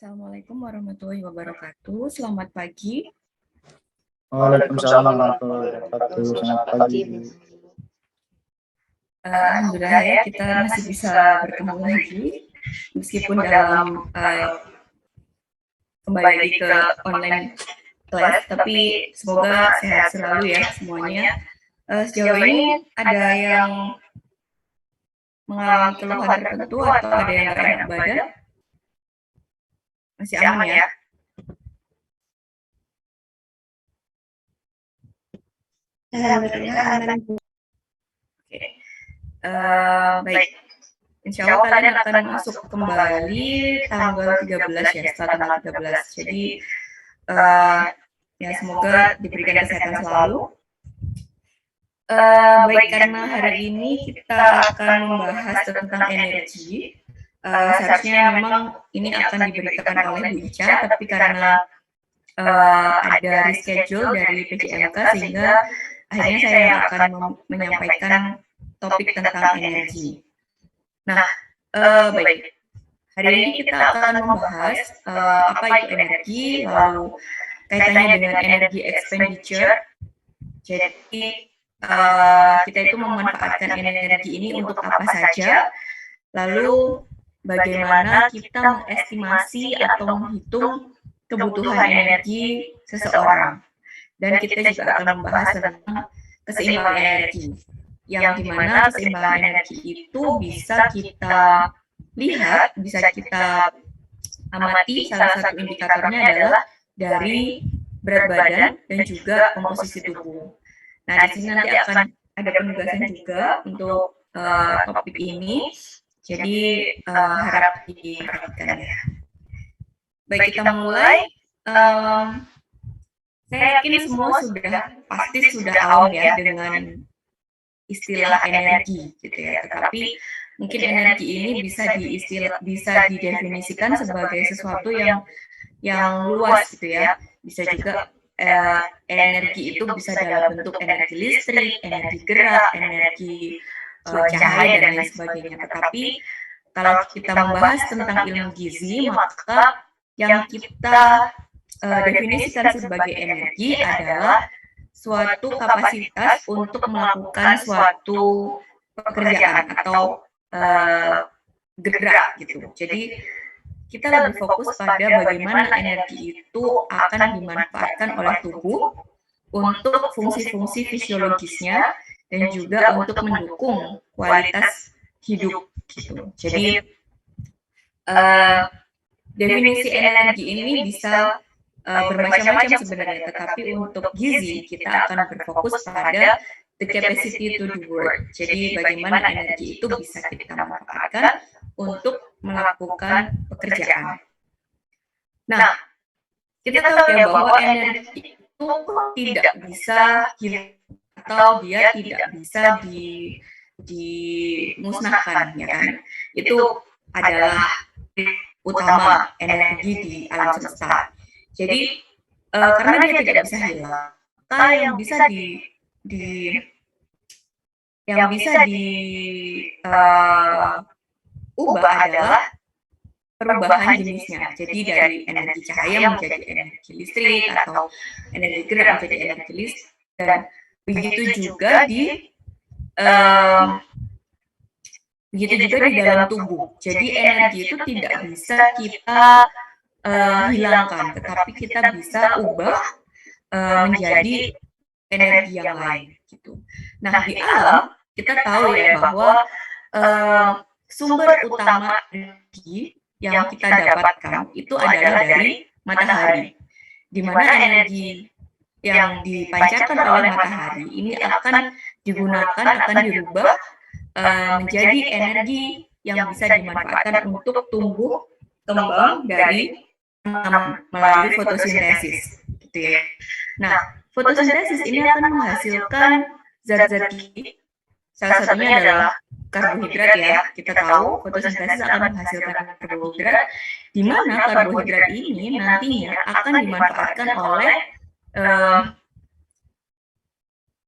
Assalamualaikum warahmatullahi wabarakatuh. Selamat pagi. Waalaikumsalam warahmatullahi wabarakatuh. Selamat pagi. Alhamdulillah ya, kita masih bisa bertemu lagi meskipun dalam kembali lagi ke online class, tapi semoga sehat selalu ya semuanya. Sejauh ini ada yang mengalami keluhan tertentu atau ada yang nggak enak badan? Masih aman ya? Alhamdulillah aman. Oke. Baik. Insya Allah kalian akan masuk kembali tanggal 13 ya, setelah tanggal 13. Jadi ya semoga diberikan kesehatan selalu. Baik, karena hari ini kita akan membahas tentang energi. Seharusnya memang ini akan diberikan oleh Bu Ica, tapi karena ada reschedule dari PJMK sehingga akhirnya saya yang akan menyampaikan topik tentang energi. Nah, baik. Hari ini kita akan membahas apa itu energi, lalu kaitannya dengan energy expenditure. Jadi kita itu memanfaatkan energi ini untuk apa saja, lalu bagaimana kita mengestimasi atau menghitung kebutuhan energi seseorang. Dan kita juga akan membahas tentang keseimbangan energi, yang dimana keseimbangan energi itu bisa kita lihat, bisa kita amati. Salah satu indikatornya adalah dari berat badan dan juga komposisi tubuh. Nah, di sini nanti akan ada penugasan juga untuk topik ini, jadi harap diperhatikan ya. Baik, kita mulai. Saya yakin semua pasti sudah awam ya dengan istilah energi gitu ya. Tetapi mungkin energi ini bisa didefinisikan sebagai sesuatu yang luas gitu ya. Bisa juga energi itu bisa dalam bentuk energi listrik, energi gerak, energi cahaya dan lain sebagainya. Tetapi kalau kita membahas tentang ilmu gizi, maka yang kita definisikan sebagai energi adalah suatu kapasitas untuk melakukan suatu pekerjaan atau gerak gitu. Jadi kita lebih fokus pada bagaimana energi itu akan dimanfaatkan oleh tubuh untuk fungsi-fungsi fisiologisnya dan juga untuk mendukung kualitas hidup gitu. Jadi definisi energi ini bisa bermacam-macam sebenarnya, tetapi untuk gizi kita akan berfokus pada the capacity to do work. Jadi bagaimana energi itu bisa kita manfaatkan untuk melakukan pekerjaan. Nah, kita tahu ya bahwa energi itu tidak bisa hilang atau dia tidak bisa dimusnahkan, ya kan? Itu adalah utama energi di alam semesta. Jadi karena dia tidak bisa hilang, maka yang bisa diubah adalah perubahan jenisnya. Jadi dari energi cahaya menjadi energi listrik atau energi gerak menjadi energi listrik, dan begitu juga di dalam tubuh. Jadi energi itu tidak bisa kita hilangkan, tetapi kita bisa ubah menjadi energi yang lain gitu. Nah, di alam kita tahu ya bahwa sumber utama energi yang kita dapatkan itu adalah dari matahari, di mana energi yang dipancarkan oleh matahari ini akan dirubah menjadi energi yang bisa dimanfaatkan untuk tumbuh kembang dari melalui fotosintesis gitu ya. Nah, fotosintesis ini akan menghasilkan zat-zat gizi, salah satunya adalah karbohidrat ya. Kita tahu fotosintesis akan menghasilkan karbohidrat, di mana karbohidrat ini nantinya akan dimanfaatkan oleh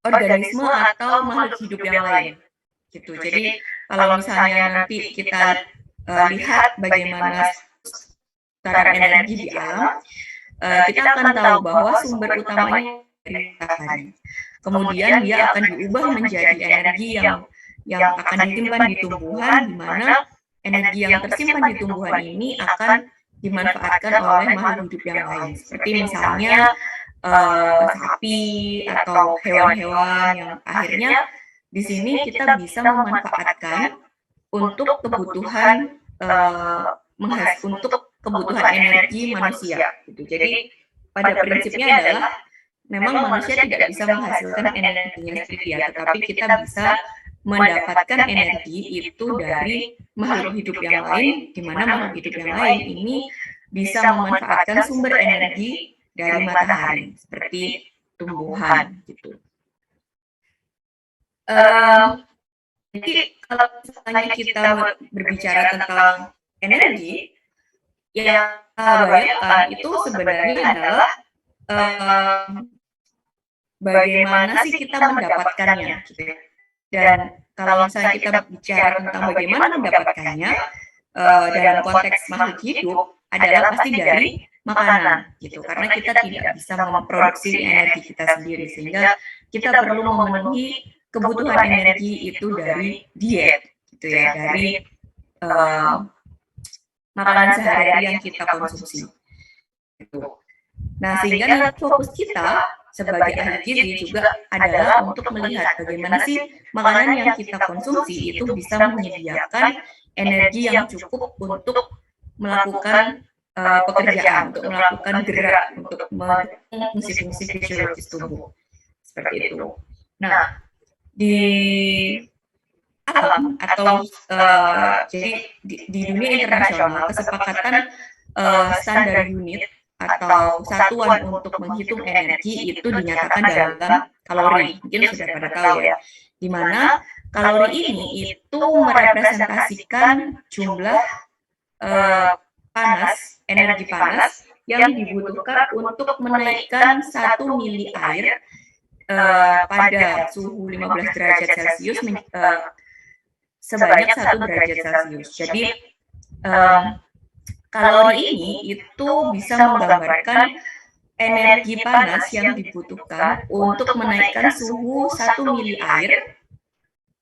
organisme atau makhluk hidup yang lain gitu. Jadi kalau misalnya nanti kita lihat bagaimana putaran energi di alam, kita akan tahu bahwa sumber utamanya dari matahari. Kemudian dia akan diubah menjadi energi yang akan disimpan di tumbuhan, di mana energi yang tersimpan di tumbuhan ini akan dimanfaatkan oleh makhluk hidup yang lain, seperti misalnya sapi atau hewan-hewan yang akhirnya di sini kita bisa memanfaatkan untuk kebutuhan untuk kebutuhan energi manusia. Gitu. Jadi pada prinsipnya adalah memang manusia tidak bisa menghasilkan energinya sendiri ya, tetapi kita bisa mendapatkan energi itu dari makhluk hidup yang lain, di mana makhluk hidup yang lain ini bisa memanfaatkan sumber energi dari matahari, seperti tumbuhan gitu. Jadi kalau misalnya kita berbicara tentang energi, yang kita bayangkan itu sebenarnya adalah bagaimana sih kita mendapatkannya, gitu ya. Dan kalau misalnya kita bicara tentang bagaimana mendapatkannya dalam konteks makhluk hidup adalah pasti dari makanan, gitu. Karena kita tidak bisa memproduksi energi kita sendiri, sehingga kita perlu memenuhi kebutuhan energi itu dari diet, gitu ya, dari makanan sehari-hari yang kita konsumsi. Gitu. Nah, sehingga nanti fokus kita sebagai ahli gizi juga adalah untuk melihat bagaimana sih makanan yang kita konsumsi itu bisa menyediakan energi yang cukup untuk melakukan pekerjaan, untuk melakukan gerak, untuk mendukung fungsi-fungsi fisiologis tubuh. Seperti itu. Nah, di alam atau jadi di dunia internasional kesepakatan standar unit atau satuan untuk menghitung energi itu dinyatakan dalam kalori. Mungkin sudah pada tahu ya, di mana kalori ini itu merepresentasikan jumlah panas, energi panas yang dibutuhkan untuk menaikkan 1 mili air pada suhu 15 derajat Celcius sebanyak 1 derajat Celcius. Jadi kalori ini itu bisa menggambarkan energi panas yang dibutuhkan untuk menaikkan suhu 1 mili air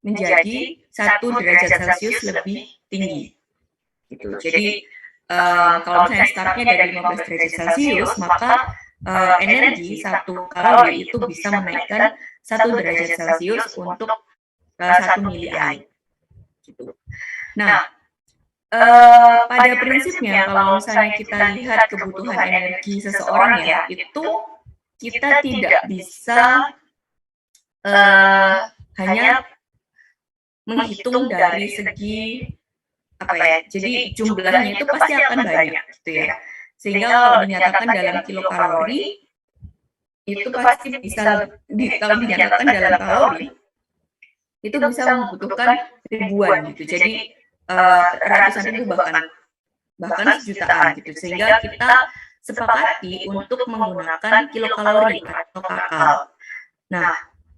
menjadi 1 derajat Celcius lebih tinggi. Gitu. Jadi kalau misalnya startnya dari 15 derajat Celcius, maka energi 1 kalori itu bisa menaikkan 1 derajat Celcius untuk 1 mili air. Gitu. Nah, pada prinsipnya kalau misalnya kita lihat kebutuhan energi seseorang ya, itu kita tidak bisa hanya menghitung dari segi apa ya, jadi jumlahnya itu pasti akan banyak gitu ya, sehingga kalau dinyatakan dalam kilokalori itu pasti bisa kalau dinyatakan dalam kalori itu bisa membutuhkan ribuan gitu, jadi ratusan ribu bahkan jutaan gitu, sehingga kita sepakati untuk menggunakan kilokalori atau kakal. Nah,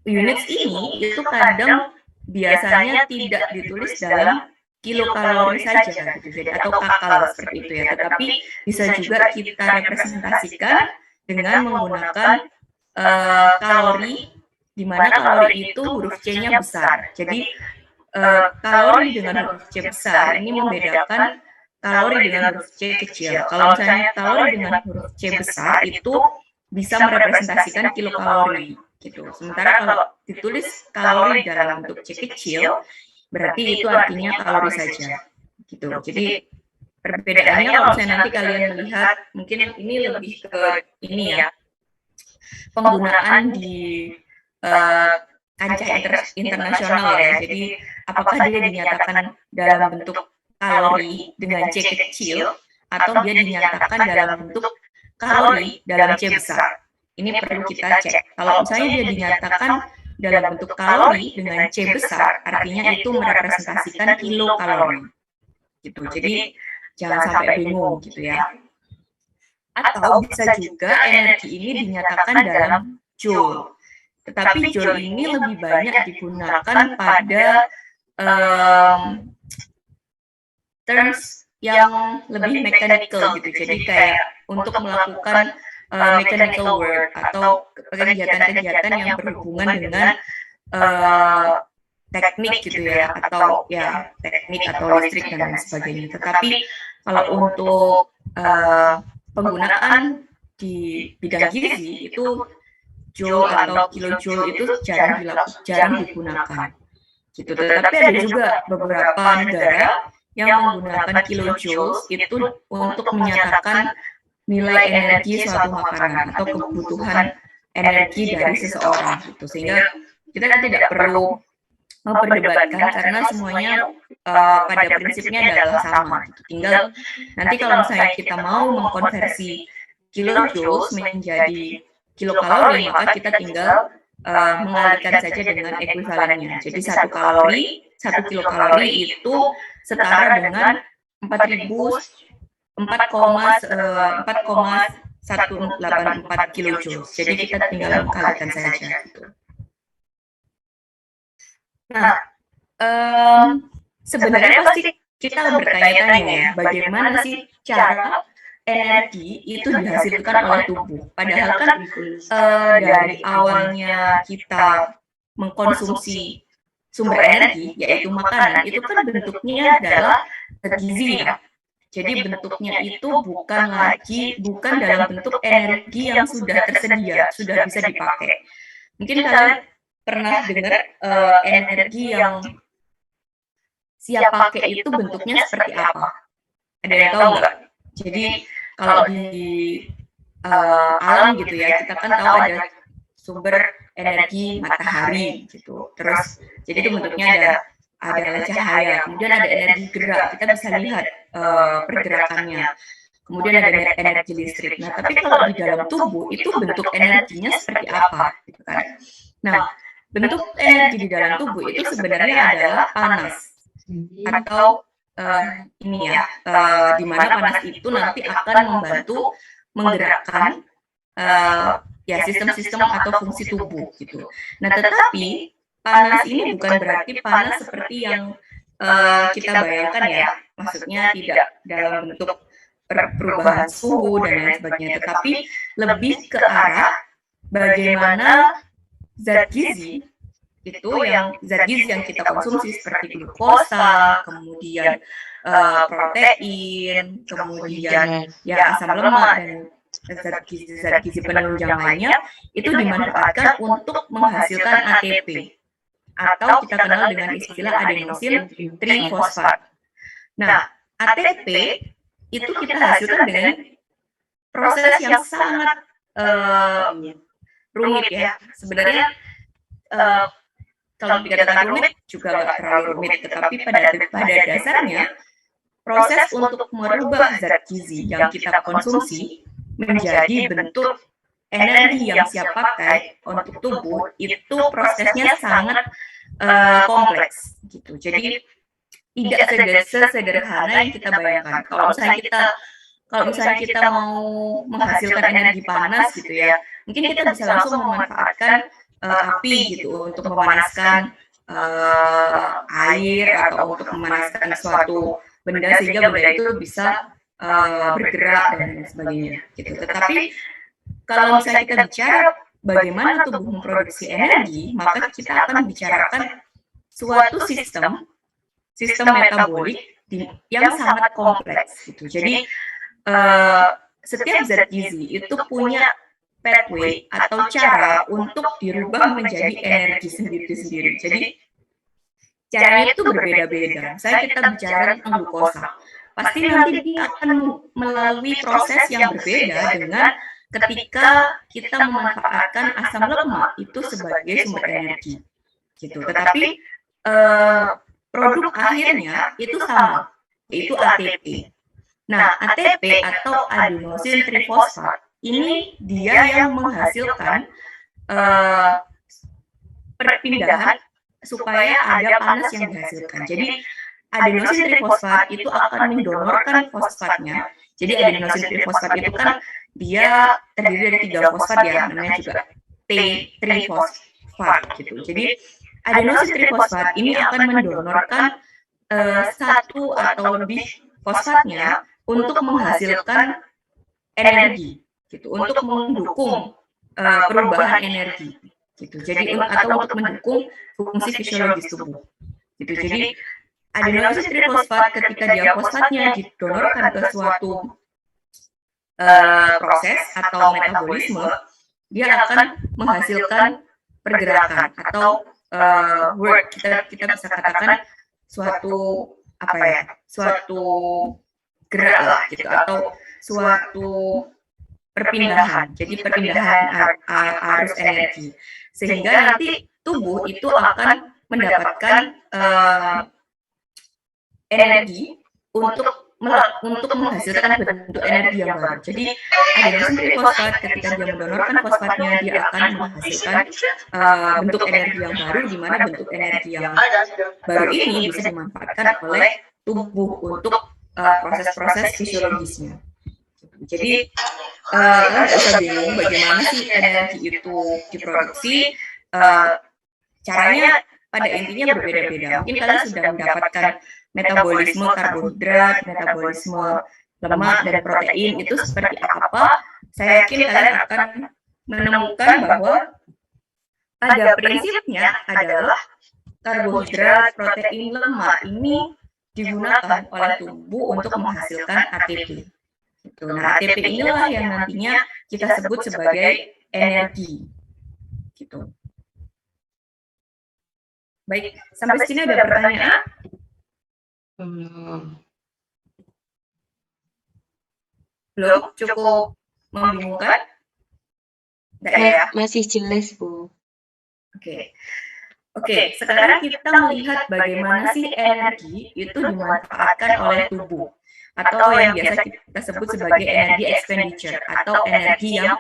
unit ini itu kadang biasanya tidak ditulis dalam kilokalori saja gitu, jadi atau kakal seperti itu ya, tetapi bisa juga kita representasikan dengan menggunakan kalori, di mana kalori itu huruf C-nya besar. Jadi kalori dengan huruf C besar ini membedakan kalori dengan huruf C kecil. Kalau misalnya kalori dengan huruf C besar itu bisa merepresentasikan kilokalori gitu. Sementara kalau ditulis kalori dalam bentuk C kecil, berarti itu artinya kalori saja gitu. Jadi perbedaannya kalau misalnya nanti kalian melihat, mungkin ini lebih ke ini ya, penggunaan di kancah internasional ya. Jadi apakah dia dinyatakan dalam bentuk kalori dengan C kecil atau dia dinyatakan dalam bentuk kalori dalam C besar. Ini perlu kita cek. Kalau misalnya dia dinyatakan dalam bentuk kalori dengan C besar, artinya itu merepresentasikan kilokalori. Gitu. Jadi jangan sampai bingung gitu ya. Atau bisa juga energi ini dinyatakan dalam joule. Tetapi joule ini lebih banyak digunakan pada terms yang lebih mechanical gitu. Jadi kayak untuk melakukan mechanical work atau kegiatan-kegiatan yang berhubungan dengan teknik gitu ya, atau ya teknik atau listrik dan lain sebagainya. Tetapi kalau untuk penggunaan di bidang gizi itu joule atau kilojoule itu jarang digunakan gitu. Tetapi ada juga beberapa negara yang menggunakan kilojoules itu untuk menyatakan nilai energi suatu makanan atau kebutuhan energi dari seseorang gitu. Sehingga kita tidak perlu memperdebatkan karena semuanya pada prinsipnya adalah sama. Gitu. Tinggal nanti kalau misalnya kita mau mengkonversi kilojoules menjadi kilokalori, maka kita tinggal mengalihkan saja dengan ekuivalennya. Jadi 1 kilokalori itu setara dengan 4,184 kilojoules. Jadi kita tinggal mengalihkan saja gitu. Nah, sebenarnya pasti kita bertanya-tanya ya, bagaimana sih cara energi itu dihasilkan oleh tubuh. Padahal kan dari awalnya kita mengkonsumsi sumber energi, yaitu makanan, itu kan bentuknya adalah gizi ya. Jadi bentuknya itu bukan dalam bentuk energi yang sudah tersedia, sudah bisa dipakai. Mungkin kalian pernah dengar energi yang siap pakai itu bentuknya seperti apa? Ada yang tahu nggak? Jadi kalau di alam gitu ya, kita kan tahu ada sumber energi matahari gitu. Terus jadi itu bentuknya ada cahaya, kemudian ada energi gerak, kita bisa lihat pergerakannya. Kemudian ada energi listrik. Nah, tapi kalau di dalam tubuh itu bentuk energinya seperti apa gitu kan. Nah, bentuk energi di dalam tubuh itu sebenarnya adalah panas atau ini ya, di mana panas itu nanti akan membantu menggerakkan ya sistem-sistem atau fungsi tubuh gitu. Nah, tetapi panas ini bukan berarti panas seperti yang kita bayangkan ya, maksudnya tidak dalam bentuk perubahan suhu dan lain sebagainya, tetapi lebih ke arah bagaimana zat gizi yang kita konsumsi seperti glukosa, kemudian protein, kemudian ya asam lemak dan zat gizi penunjang lainnya itu dimanfaatkan untuk menghasilkan ATP atau kita kenal dengan istilah adenosin trifosfat. Nah, ATP itu kita hasilkan dengan proses yang sangat rumit ya. Sebenarnya kalau dikatakan rumit juga nggak terlalu rumit, tetapi pada dasarnya proses untuk merubah zat gizi yang kita konsumsi menjadi bentuk energi yang siap pakai untuk tubuh itu prosesnya sangat kompleks gitu. Jadi tidak sesederhana yang kita bayangkan. Kalau misalnya kita mau menghasilkan energi panas gitu ya, mungkin kita bisa langsung memanfaatkan api gitu untuk memanaskan air atau untuk memanaskan suatu benda sehingga benda itu bisa bergerak dan sebagainya gitu. Tetapi kalau misalnya kita bicara bagaimana tubuh memproduksi energi, maka kita akan bicarakan suatu sistem metabolik yang sangat kompleks gitu. Jadi setiap zat gizi itu punya pathway atau cara untuk dirubah menjadi energi sendiri-sendiri. Jadi caranya itu berbeda-beda. Misalnya kita bicara tentang glukosa, pasti nanti dia akan melalui proses yang berbeda dengan ketika kita memanfaatkan asam lemak itu sebagai sumber energi, gitu. Tetapi produk akhirnya itu sama, yaitu ATP. Nah, ATP atau adenosin trifosfat ini dia yang menghasilkan perpindahan supaya ada panas yang dihasilkan. Jadi adenosin trifosfat itu akan mendonorkan fosfatnya. Jadi adenosin trifosfat itu kan dia terdiri dari 3 fosfat ya, namanya juga T3-fosfat gitu. Jadi adenosin trifosfat ini akan mendonorkan 1 atau lebih fosfatnya untuk menghasilkan energi, gitu, untuk mendukung perubahan energi, gitu. Jadi atau untuk mendukung fungsi fisiologis tubuh, gitu. Jadi adenosin trifosfat ketika dia fosfatnya didonorkan ke suatu proses atau metabolisme, dia akan menghasilkan pergerakan atau work, kita bisa katakan suatu suatu gerak lah gitu, atau suatu perpindahan. Jadi perpindahan arus energi, sehingga nanti tubuh itu akan mendapatkan energi untuk menghasilkan bentuk energi yang baru. Jadi adenosin trifosfat ketika dia mendonorkan fosfatnya, dia akan menghasilkan bentuk energi yang baru, di mana bentuk energi yang baru ini bisa dimanfaatkan oleh tubuh untuk proses-proses fisiologisnya. Jadi kalian nggak usah bingung bagaimana sih energi itu diproduksi. Caranya pada intinya berbeda-beda. Mungkin kalian sudah mendapatkan metabolisme karbohidrat, metabolisme lemak dan protein itu seperti apa. Saya yakin kalian akan menemukan bahwa pada prinsipnya adalah karbohidrat, protein, lemak ini digunakan oleh tubuh untuk menghasilkan ATP. Nah, ATP inilah yang nantinya kita sebut sebagai energi. Gitu. Baik, sampai sini ada pertanyaan? Belum? Cukup membingungkan? Enggak ya? Masih jelas, Bu. Oke, sekarang kita melihat bagaimana sih energi itu dimanfaatkan oleh tubuh, atau yang biasa kita sebut sebagai energi expenditure, atau energi yang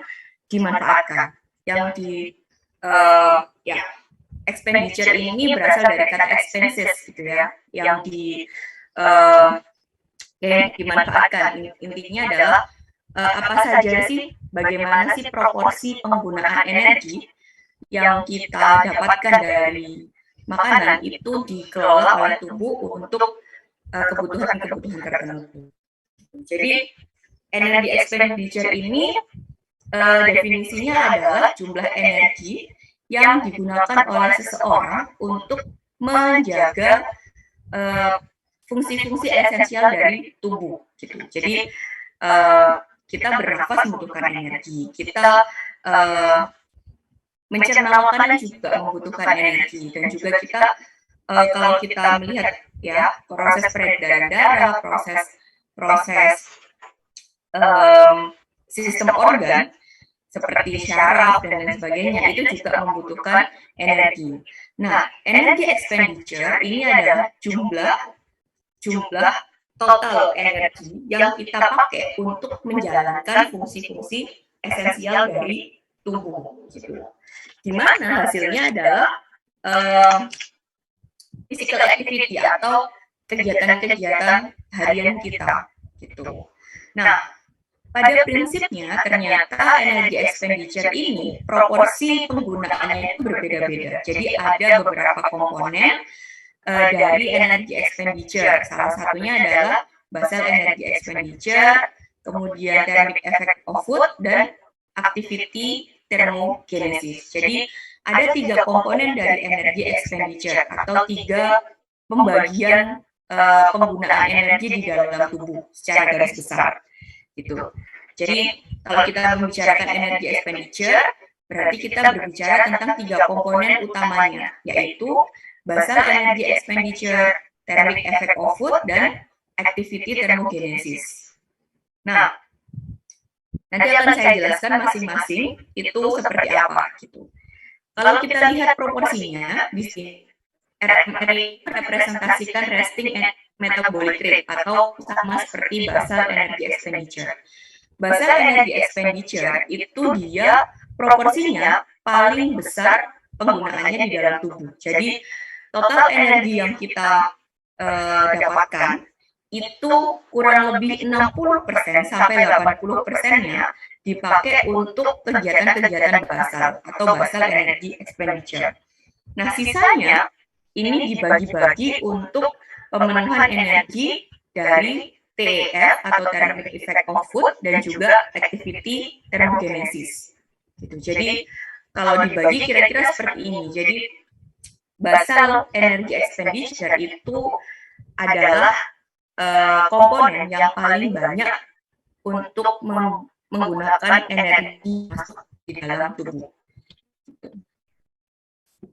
dimanfaatkan. Yang expenditure ini berasal dari kata expenses gitu ya, yang dimanfaatkan. Intinya adalah apa saja sih, bagaimana sih proporsi penggunaan energi yang kita dapatkan dari makanan itu dikelola oleh tubuh untuk kebutuhan-kebutuhan tertentu. Jadi energi expenditure ini definisinya adalah jumlah energi yang digunakan oleh seseorang untuk menjaga fungsi-fungsi esensial dari tubuh. Gitu. Jadi kita bernafas membutuhkan energi, kita mencerna makanan juga membutuhkan energi, dan juga kita kalau kita melihat ya proses peredaran darah, proses sistem organ seperti syaraf dan lain sebagainya itu juga membutuhkan energi. Nah, energi expenditure ini adalah jumlah total energi yang kita pakai untuk menjalankan fungsi-fungsi esensial dari tubuh. Gitu. Dimana hasilnya adalah physical activity atau kegiatan-kegiatan harian kita. Gitu. Nah, pada prinsipnya ternyata energi expenditure ini proporsi penggunaannya itu berbeda-beda. Jadi ada beberapa komponen dari energi expenditure. Salah satunya adalah basal energy expenditure, kemudian thermic effect of food, dan activity thermogenesis. Jadi ada 3 komponen dari energi expenditure atau 3 pembagian penggunaan energi di dalam tubuh secara garis besar. Gitu. Jadi kalau kita membicarakan energi expenditure, berarti kita berbicara tentang 3 komponen utamanya, yaitu basal energy expenditure, thermic effect of food, dan activity thermogenesis. Nah, nanti akan saya jelaskan masing-masing itu seperti apa gitu. Kalau kita lihat proporsinya di sini merepresentasikan resting metabolic rate atau sama seperti basal energy expenditure. Basal energy expenditure itu dia proporsinya paling besar penggunaannya di dalam tubuh. Jadi total energi yang kita dapatkan itu kurang lebih 60% sampai 80%-nya dipakai untuk kegiatan-kegiatan basal atau basal energy expenditure. Nah, sisanya ini dibagi-bagi untuk pemenuhan energi dari TEF atau thermic effect of food dan juga activity thermogenesis. Gitu. Jadi kalau dibagi kira-kira seperti ini. Jadi basal energy expenditure itu adalah komponen yang paling banyak untuk menggunakan energi masuk di dalam tubuh.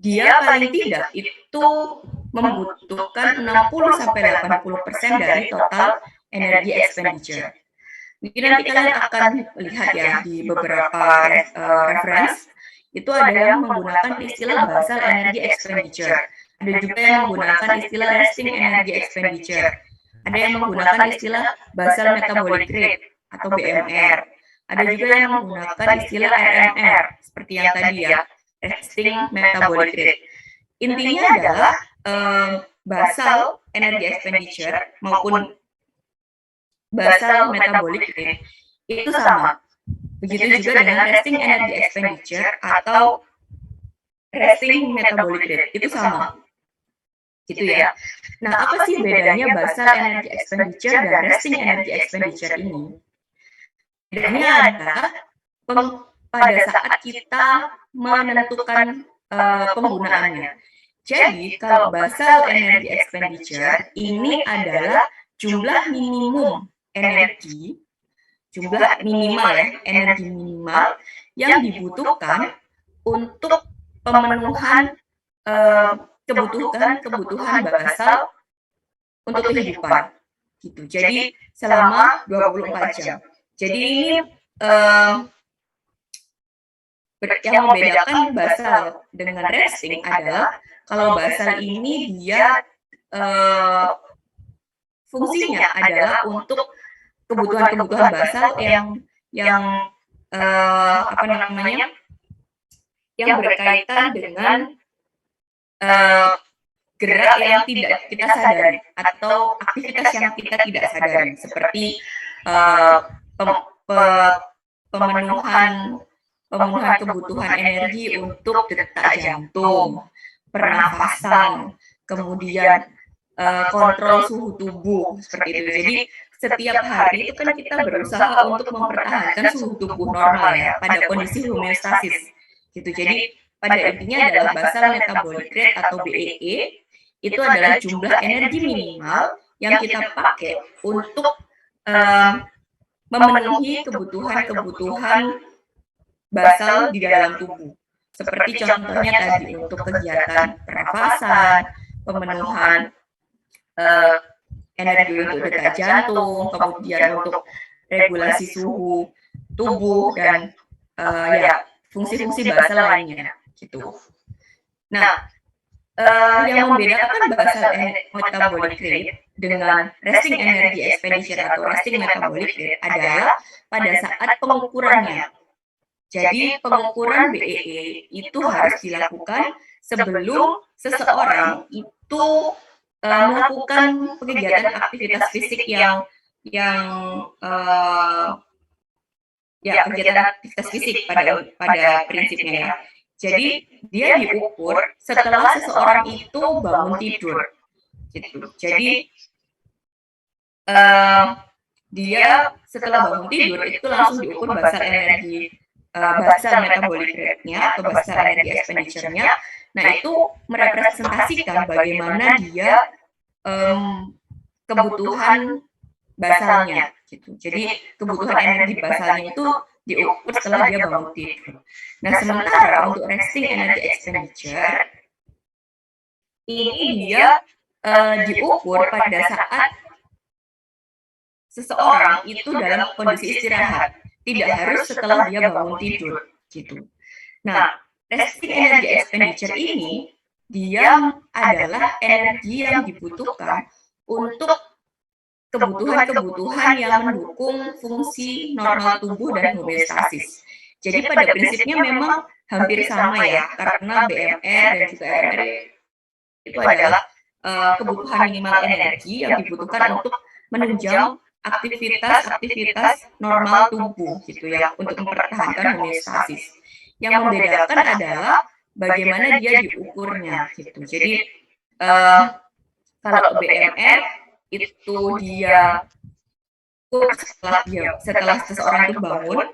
Dia paling tidak itu membutuhkan 60-80% dari total energi expenditure. Mungkin nanti kalian akan lihat ya di beberapa reference, itu ada yang menggunakan istilah basal energy expenditure. Ada juga yang menggunakan istilah resting energy expenditure. Ada yang menggunakan istilah basal metabolic rate atau BMR. Ada juga yang menggunakan istilah RMR, seperti yang tadi ya, resting metabolic rate. Intinya adalah basal energy expenditure maupun basal metabolic rate itu sama. Begitu juga dengan resting energy expenditure atau resting metabolic rate itu sama. Gitu ya. Nah, apa sih bedanya basal energy expenditure dan resting energy expenditure ini? Bedanya adalah pada saat kita menentukan penggunaannya. Jadi, kalau basal energy expenditure ini adalah jumlah minimum energi, jumlah minimal ya, energi minimal yang dibutuhkan untuk pemenuhan kebutuhan basal untuk kehidupan. Gitu. Jadi selama 24 jam. Jadi ini yang membedakan basal dengan resting adalah kalau basal ini dia fungsinya adalah untuk kebutuhan basal yang apa namanya, yang berkaitan dengan gerak yang tidak kita sadari atau aktivitas yang kita tidak sadari, seperti pemenuhan kebutuhan energi untuk detak jantung, pernafasan, kemudian kontrol suhu tubuh, seperti itu. Jadi setiap hari itu kan kita berusaha untuk mempertahankan suhu tubuh normal ya pada kondisi homeostasis gitu. Jadi pada intinya adalah basal metabolic rate atau BEE itu adalah jumlah energi minimal yang kita pakai untuk memenuhi kebutuhan basal di dalam tubuh. Seperti contohnya tadi untuk kegiatan pernafasan, pemenuhan energi untuk detak jantung, kemudian untuk regulasi suhu tubuh dan ya fungsi-fungsi basal lainnya gitu. Nah, yang membedakan basal metabolic rate dengan resting energy expenditure atau resting metabolic rate adalah pada saat pengukurannya. Jadi pengukuran BEE itu harus dilakukan sebelum seseorang itu melakukan kegiatan aktivitas fisik yang kegiatan aktivitas fisik pada prinsipnya ya. Jadi dia diukur setelah seseorang itu bangun tidur, gitu. Jadi dia setelah bangun tidur itu langsung diukur basal metabolic rate-nya atau basal energy expenditure-nya. Nah itu merepresentasikan bagaimana dia kebutuhan basalnya, gitu. Jadi kebutuhan energi basalnya itu diukur setelah dia bangun tidur. Nah, sementara untuk resting energy expenditure ini dia diukur pada saat seseorang itu dalam kondisi istirahat, tidak harus setelah dia bangun tidur, gitu. Nah, resting energy expenditure ini dia adalah energi yang dibutuhkan untuk kebutuhan-kebutuhan yang mendukung fungsi normal tubuh dan homeostasis. Jadi pada prinsipnya memang hampir sama ya, karena BMR dan juga RMR itu adalah kebutuhan minimal energi yang dibutuhkan untuk menunjang aktivitas normal tubuh gitu ya, untuk mempertahankan homeostasis. Yang membedakan adalah bagaimana dia diukurnya gitu. Jadi kalau BMR itu dia cukup setelah seseorang itu bangun,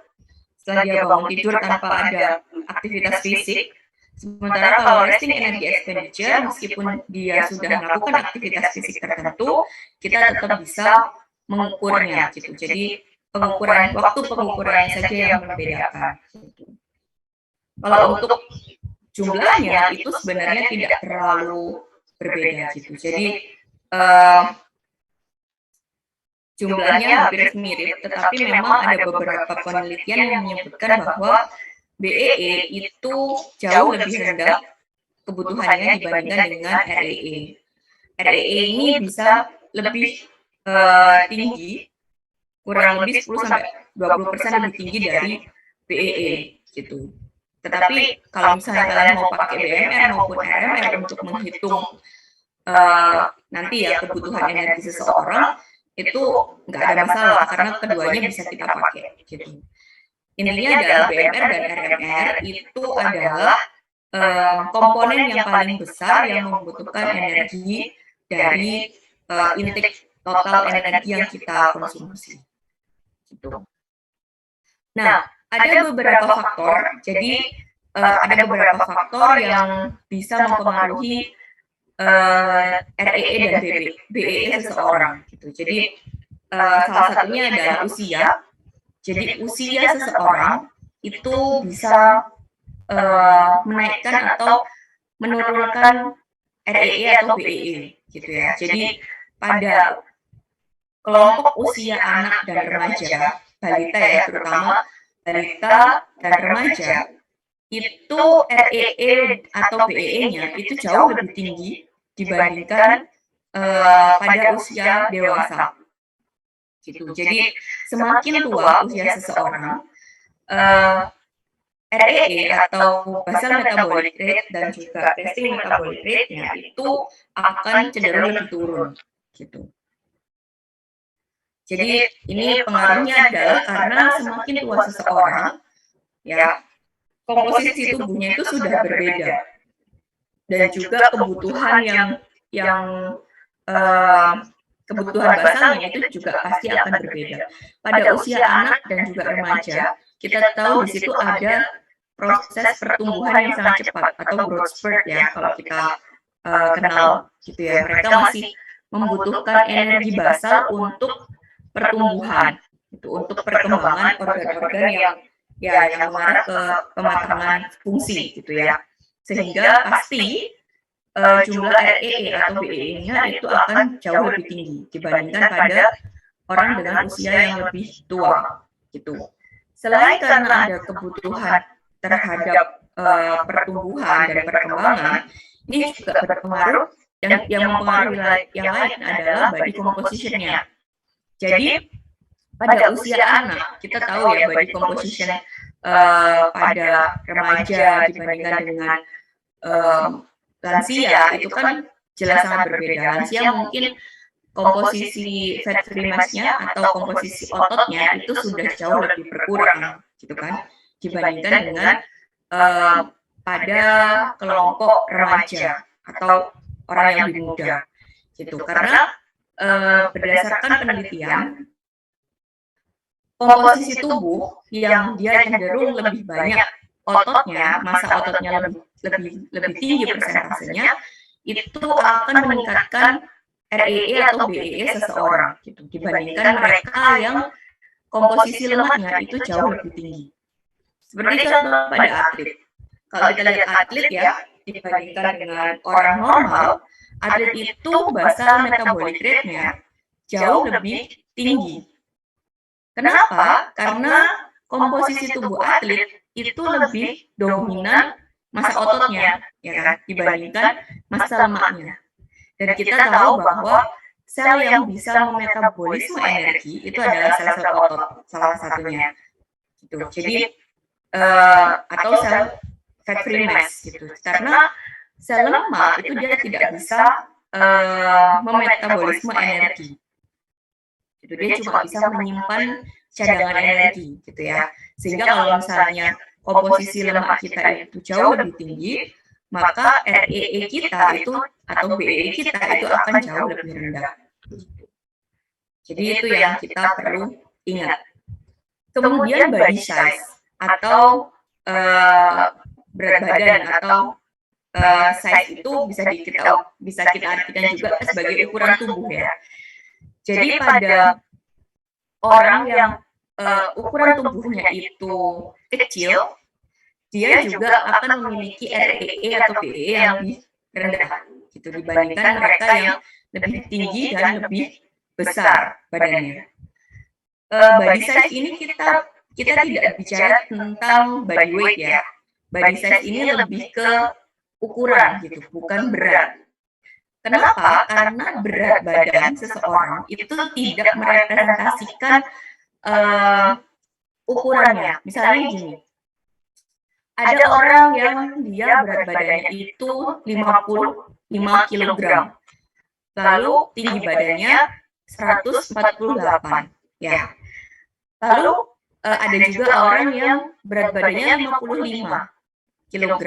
setelah dia bangun tidur tanpa ada aktivitas fisik. Sementara kalau resting energy expenditure, meskipun dia sudah melakukan aktivitas fisik tertentu, kita tetap bisa mengukurnya gitu. Jadi waktu pengukurannya saja yang membedakan. Gitu. Kalau untuk jumlahnya itu sebenarnya tidak terlalu berbeda gitu. Jadi jumlahnya hampir mirip, tetapi memang ada beberapa penelitian yang menyebutkan bahwa BEE itu jauh lebih rendah kebutuhannya dibandingkan dengan REE. REE ini bisa lebih tinggi, kurang lebih 10-20% lebih tinggi dari BEE gitu. Tetapi kalau misalnya kalian mau pakai BMR maupun RMR untuk menghitung nanti ya kebutuhan energi seseorang, itu nggak ada masalah karena keduanya bisa kita pakai gitu. Intinya adalah BMR dan RMR itu adalah komponen yang paling besar yang membutuhkan energi dari intake total energi yang kita konsumsi. Gitu. Nah, ada beberapa faktor. Jadi ada beberapa faktor yang bisa mempengaruhi REE dan BEE seseorang. Gitu. Jadi salah satunya adalah usia. Jadi usia seseorang itu bisa menaikkan atau menurunkan REE atau BEE gitu ya. Jadi pada kelompok usia anak dan remaja, balita ya terutama balita dan remaja, itu REE atau BEE-nya itu jauh lebih tinggi dibandingkan pada usia dewasa. Gitu. Jadi semakin tua usia seseorang, REE atau basal metabolic rate dan juga resting metabolic rate-nya itu akan cenderung lebih turun. Gitu. Jadi ini pengaruhnya adalah karena semakin tua seseorang, ya komposisi tubuhnya itu sudah berbeda dan juga kebutuhan yang kebutuhan basalnya itu juga pasti akan berbeda. Pada usia anak dan juga remaja, kita tahu di situ ada proses pertumbuhan yang sangat cepat atau growth spurt ya kalau kita kenal gitu ya. Mereka masih membutuhkan energi basal untuk pertumbuhan, itu untuk perkembangan organ-organ yang mengarah ke pematangan fungsi gitu ya. Sehingga pasti jumlah REE atau BEE-nya itu akan jauh lebih tinggi dibandingkan pada orang dengan usia yang lebih tua gitu. Selain karena ada kebutuhan terhadap pertumbuhan dan perkembangan, ini juga berpengaruh yang mempengaruhi yang lain adalah body composition-nya. Jadi pada usia anak kita tahu ya body composition pada remaja dibandingkan dengan lansia itu kan jelas sangat berbeda. Lansia mungkin komposisi fat free mass-nya atau komposisi ototnya itu sudah jauh lebih berkurang gitu kan dibandingkan dengan pada kelompok remaja atau orang yang lebih muda gitu. Karena berdasarkan penelitian komposisi tubuh yang dia cenderung lebih banyak ototnya, massa ototnya lebih tinggi persentasenya, itu akan meningkatkan REE atau BEE seseorang gitu dibandingkan mereka yang komposisi lemaknya itu jauh lebih tinggi. Seperti contoh pada atlet. Kalau kita lihat atlet ya dibandingkan dengan orang normal, atlet itu basal metabolic rate-nya jauh lebih tinggi. Kenapa? Karena komposisi tubuh atlet itu lebih dominan massa ototnya, ya kan, dibandingkan massa lemaknya. Dan kita tahu bahwa sel yang bisa memetabolisme energi itu adalah sel-sel otot, salah satunya. Gitu. Jadi atau sel fat free mass gitu. Karena sel lemak itu dia tidak bisa memetabolisme energi. Gitu. Dia cuma bisa menyimpan cadangan energi gitu ya. Sehingga kalau misalnya komposisi lemak kita itu jauh lebih tinggi, maka REE kita itu atau BEE kita itu akan jauh lebih rendah. Jadi itu yang kita perlu ingat. Kemudian body size atau berat badan atau size itu bisa kita artikan juga sebagai ukuran tubuh ya. Jadi pada orang yang ukuran tubuhnya itu kecil, dia juga akan memiliki REE atau BEE yang lebih rendah gitu dibandingkan mereka yang lebih tinggi dan lebih besar badannya. Body size ini kita tidak bicara tentang body weight ya. Body size ini lebih ke ukuran gitu, bukan berat. Kenapa? Karena berat badan seseorang itu tidak merepresentasikan ukurannya. Misalnya gini, ada orang yang dia berat badannya itu 55 kg, lalu tinggi badannya 148, ya. Lalu ada juga orang yang berat badannya 55 kg,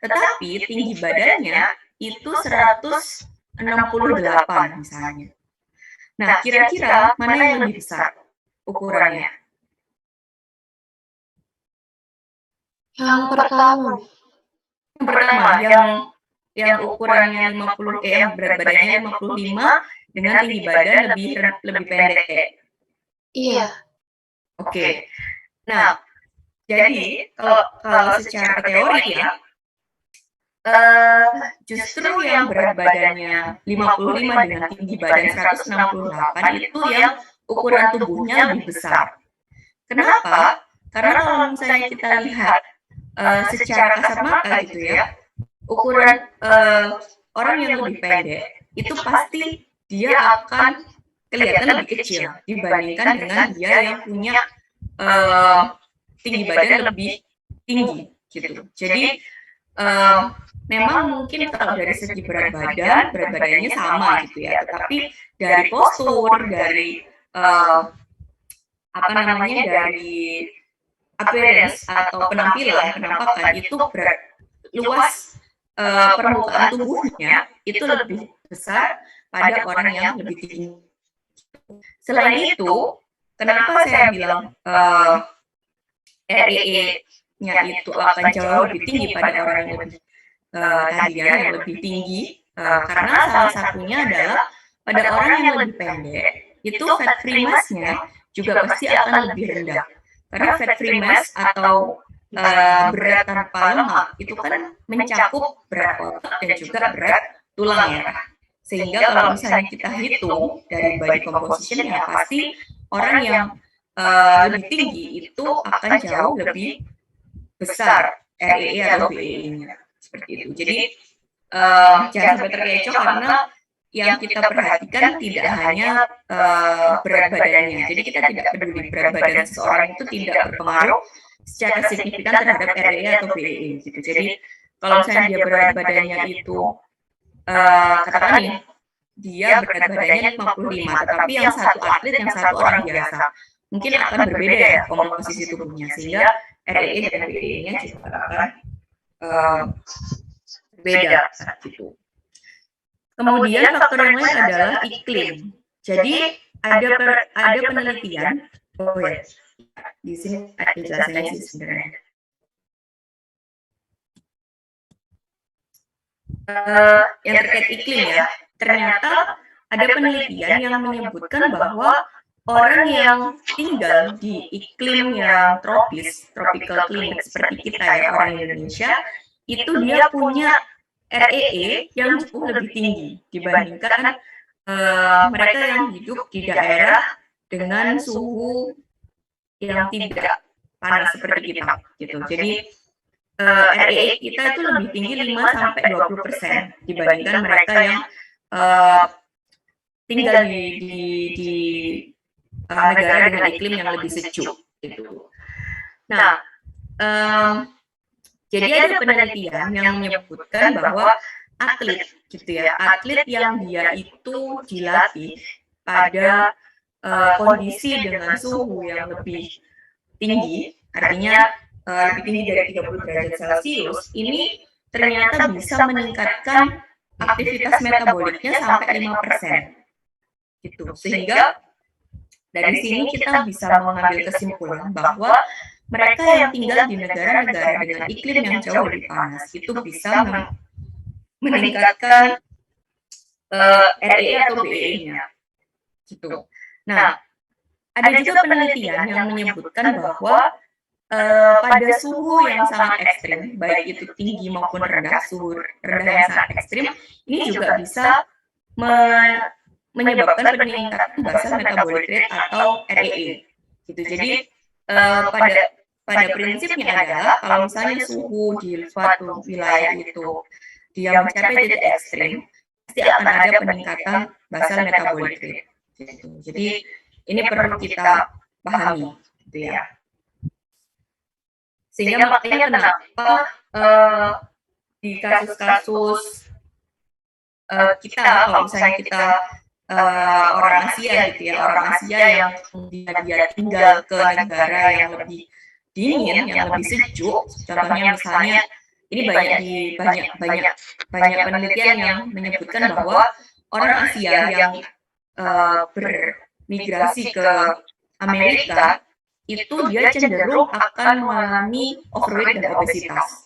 tetapi tinggi badannya itu 168 misalnya. Nah, kira-kira mana yang lebih besar ukurannya? Yang pertama. Yang pertama, yang ukurannya 50, yang berat badannya 55 dengan tinggi badan lebih pendek. Iya. Oke. Nah, jadi kalau secara teori ya, justru yang berat badannya 55 dengan tinggi badan 168 itu yang ukuran tubuhnya lebih besar. Kenapa? Karena kalau misalnya kita lihat secara kasat mata gitu ya, ukuran orang yang lebih pendek itu pasti dia akan kelihatan lebih kecil dibandingkan dengan dia yang punya tinggi badan lebih tinggi gitu. Jadi memang mungkin kalau dari segi berat badannya sama gitu ya, tetapi dari postur, dari dari appearance atau penampakan itu luas permukaan tubuhnya itu lebih besar pada orang yang lebih tinggi. Selain itu, kenapa saya bilang REE-nya itu akan jauh lebih tinggi pada orang yang lebih yang lebih tinggi, karena salah satunya adalah pada orang yang lebih pendek itu fat free mass-nya juga pasti akan lebih rendah. Karena fat free mass atau berat tanpa lemak itu kan mencakup berat otot dan juga berat tulang ya. Sehingga kalau misalnya kita hitung dari body composition ya pasti orang yang lebih tinggi itu akan jauh lebih besar REE atau BEE-nya seperti itu. Jadi jangan sampai terkecoh karena yang kita perhatikan tidak hanya berat badannya. Jadi kita tidak peduli berat badan seseorang itu tidak berpengaruh secara signifikan terhadap REE atau BEE gitu. Jadi kalau misalnya dia berat badannya itu katakan nih dia berat badannya 55, tetapi yang satu atlet, yang satu orang biasa, mungkin akan berbeda ya komposisi tubuhnya, sehingga REE dan BEE-nya juga akan berbeda saat itu. Kemudian faktor yang lain adalah iklim. Jadi ada penelitian, di sini ada penjelasannya sih sebenarnya. Yang terkait iklim ya, ternyata ada penelitian yang menyebutkan bahwa orang yang tinggal di iklim yang tropical climate seperti kita ya, orang Indonesia, itu dia punya REE yang jauh lebih tinggi dibandingkan mereka yang hidup di daerah dengan suhu yang tidak panas seperti kita gitu. Jadi REE kita itu lebih tinggi 5-20% dibandingkan mereka yang tinggal di negara dengan iklim yang lebih sejuk gitu. Nah, jadi ada penelitian yang menyebutkan bahwa atlet gitu ya, atlet yang dia itu dilatih pada kondisi dengan suhu yang lebih tinggi, artinya lebih tinggi dari 30 derajat Celcius, ini ternyata bisa meningkatkan aktivitas metaboliknya sampai 5%. Gitu. Sehingga Dari sini kita bisa mengambil kesimpulan bahwa mereka yang tinggal di negara-negara dengan iklim yang jauh lebih panas itu bisa meningkatkan REE atau BEE-nya gitu. Nah, ada juga penelitian yang menyebutkan bahwa pada suhu yang sangat ekstrim, baik itu tinggi maupun rendah, suhu rendah yang sangat ekstrim, ini juga bisa menyebabkan peningkatan basal metabolic rate atau REE. Gitu. Jadi pada prinsipnya adalah kalau misalnya suhu di suatu wilayah itu dia mencapai titik ekstrim, pasti akan ada peningkatan basal metabolic rate. Gitu. Jadi ini perlu kita pahami, gitu ya. Sehingga makanya kenapa di kasus-kasus kita, kalau misalnya kita orang Asia gitu ya, orang Asia yang kemudian dia tinggal ke negara yang lebih dingin, yang lebih sejuk, contohnya misalnya ini banyak penelitian yang menyebutkan bahwa orang Asia yang bermigrasi ke Amerika itu dia cenderung akan mengalami overweight dan obesitas.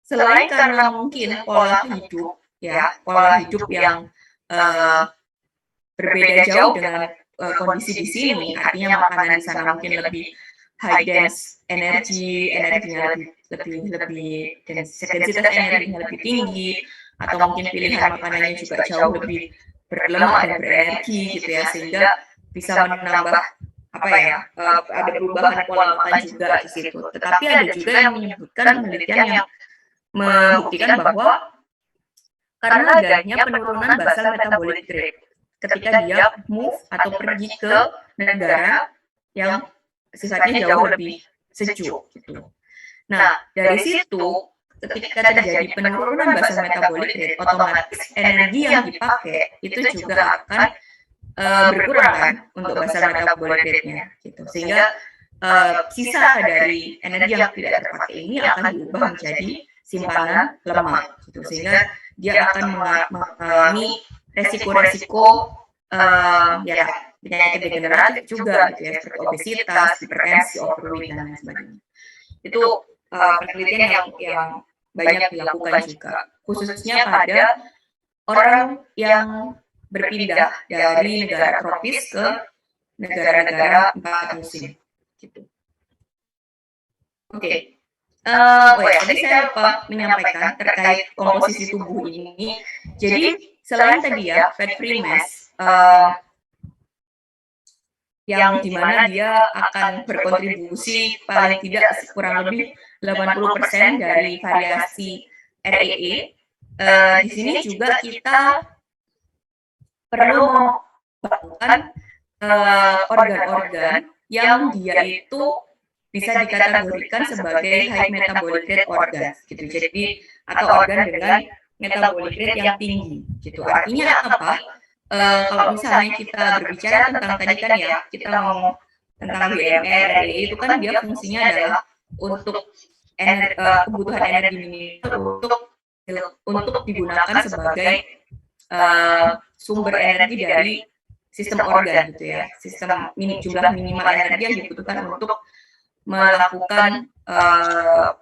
Selain karena mungkin pola hidup yang berbeda jauh dengan kondisi di sini, artinya makanan di sana mungkin lebih high dense energinya lebih densitas energinya lebih tinggi, atau mungkin pilihan makanannya juga jauh lebih berlemak dan berenergi gitu ya, sehingga bisa menambah ada perubahan pola makan juga di situ. Tetapi ada juga yang menyebutkan penelitian yang membuktikan bahwa karena adanya penurunan basal metabolic rate ketika dia move atau pergi ke negara yang sifatnya jauh lebih sejuk gitu. Nah, dari situ ketika terjadi penurunan basal metabolic rate, otomatis energi yang dipakai itu juga akan berkurang kan untuk basal metabolic rate-nya gitu. Sehingga sisa dari energi yang tidak terpakai ini akan diubah menjadi simpanan lemak gitu. Sehingga dia akan mengalami resiko-resiko penyakit degeneratif juga gitu ya, seperti obesitas, hipertensi, overweight dan lain sebagainya. Itu penelitian yang banyak dilakukan juga, khususnya pada orang yang berpindah dari negara tropis ke negara-negara 4 musim gitu. Oke. Tadi saya lupa menyampaikan terkait komposisi tubuh ini. Jadi selain tadi ya fat free mass yang dimana dia akan berkontribusi paling tidak kurang lebih 80% dari variasi REE. Di sini juga kita perlu mengembangkan organ-organ yang dia itu bisa dikategorikan sebagai high metabolic rate organ gitu. Jadi atau organ dengan metabolic rate yang tinggi gitu. Artinya apa? Kalau misalnya kita berbicara tentang tadi kan ya, kita ngomong tentang BMR, itu kan dia fungsinya adalah untuk kebutuhan energi minimal untuk digunakan sebagai sumber energi dari sistem organ gitu ya, sistem jumlah minimal energi yang dibutuhkan untuk melakukan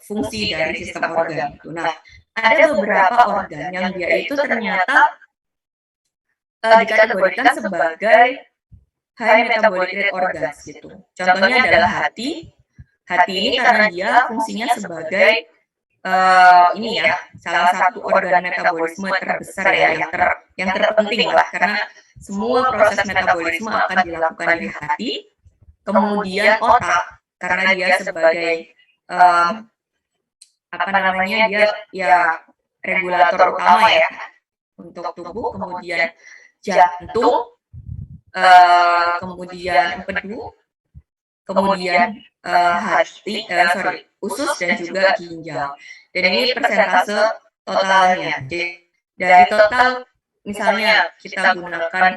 fungsi dari sistem organ gitu. Nah, ada beberapa organ yang dia itu ternyata dikategorikan sebagai high metabolic rate organs gitu. Contohnya adalah hati. Hati ini karena dia fungsinya sebagai salah satu organ metabolisme terbesar ya, yang terpenting lah, karena semua proses metabolisme akan dilakukan di hati. Kemudian otak, karena dia sebagai dia ya regulator utama ya untuk tubuh. Kemudian jantung, kemudian empedu, kemudian usus dan juga ginjal. Dan ini persentase totalnya. Jadi dari total misalnya kita gunakan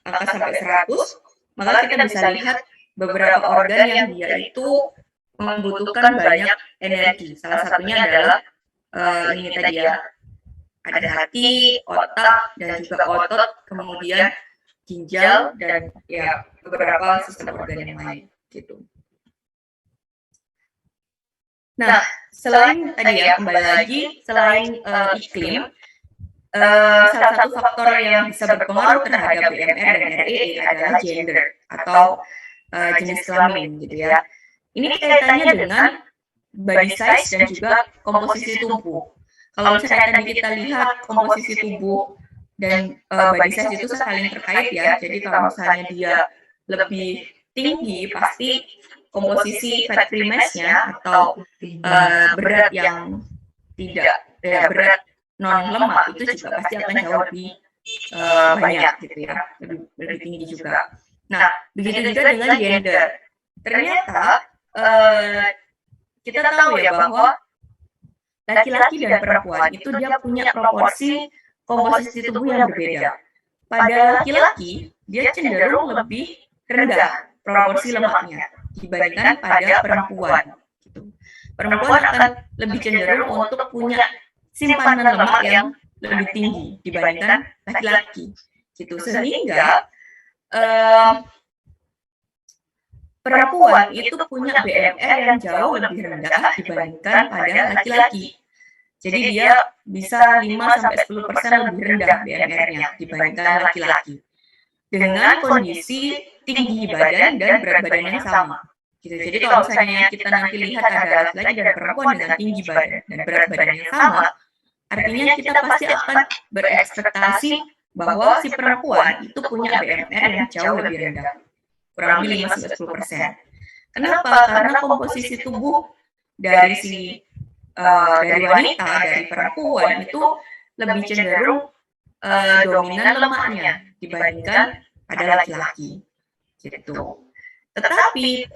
angka sampai 100, maka kita bisa lihat beberapa organ yang dia itu membutuhkan banyak energi. Salah satunya adalah ini tadi ya, ada hati, otak, dan juga otot, kemudian ginjal, dan ya beberapa sistem organ yang lain gitu. Nah, selain tadi ya, kembali lagi, selain iklim, salah satu faktor yang bisa berpengaruh terhadap BMR dan REE adalah gender atau jenis kelamin gitu ya. Ini kaitannya dengan body size dan juga komposisi tubuh. Kalau misalnya tadi kita lihat komposisi tubuh dan body size itu saling terkait ya. Jadi kalau misalnya dia lebih tinggi, pasti komposisi fat free mass-nya atau berat yang tidak berat non lemak itu juga pasti akan jauh lebih banyak gitu ya, lebih tinggi juga. Nah, begitu juga dengan gender. Ternyata kita tahu ya bahwa laki-laki dan perempuan itu dia punya proporsi komposisi tubuh yang berbeda. Pada laki-laki dia cenderung lebih rendah proporsi lemaknya dibandingkan pada perempuan. Gitu. Perempuan akan lebih cenderung untuk punya simpanan lemak yang lebih tinggi dibandingkan laki-laki. Gitu. Sehingga perempuan itu punya BMR yang jauh lebih rendah dibandingkan pada laki-laki. Jadi dia bisa 5-10% lebih rendah BMR-nya dibandingkan laki-laki. Dengan kondisi tinggi badan dan berat badan yang sama. Gitu. Jadi kalau misalnya kita nanti lihat ada laki-laki dan perempuan dengan tinggi badan dan berat badan yang sama, artinya kita pasti akan berekspektasi bahwa si perempuan itu punya BMR yang jauh lebih rendah, kurang lebih 5-10%. Kenapa? Karena komposisi tubuh dari wanita, dari perempuan itu lebih cenderung dominan lemaknya dibandingkan pada laki-laki gitu. Tetapi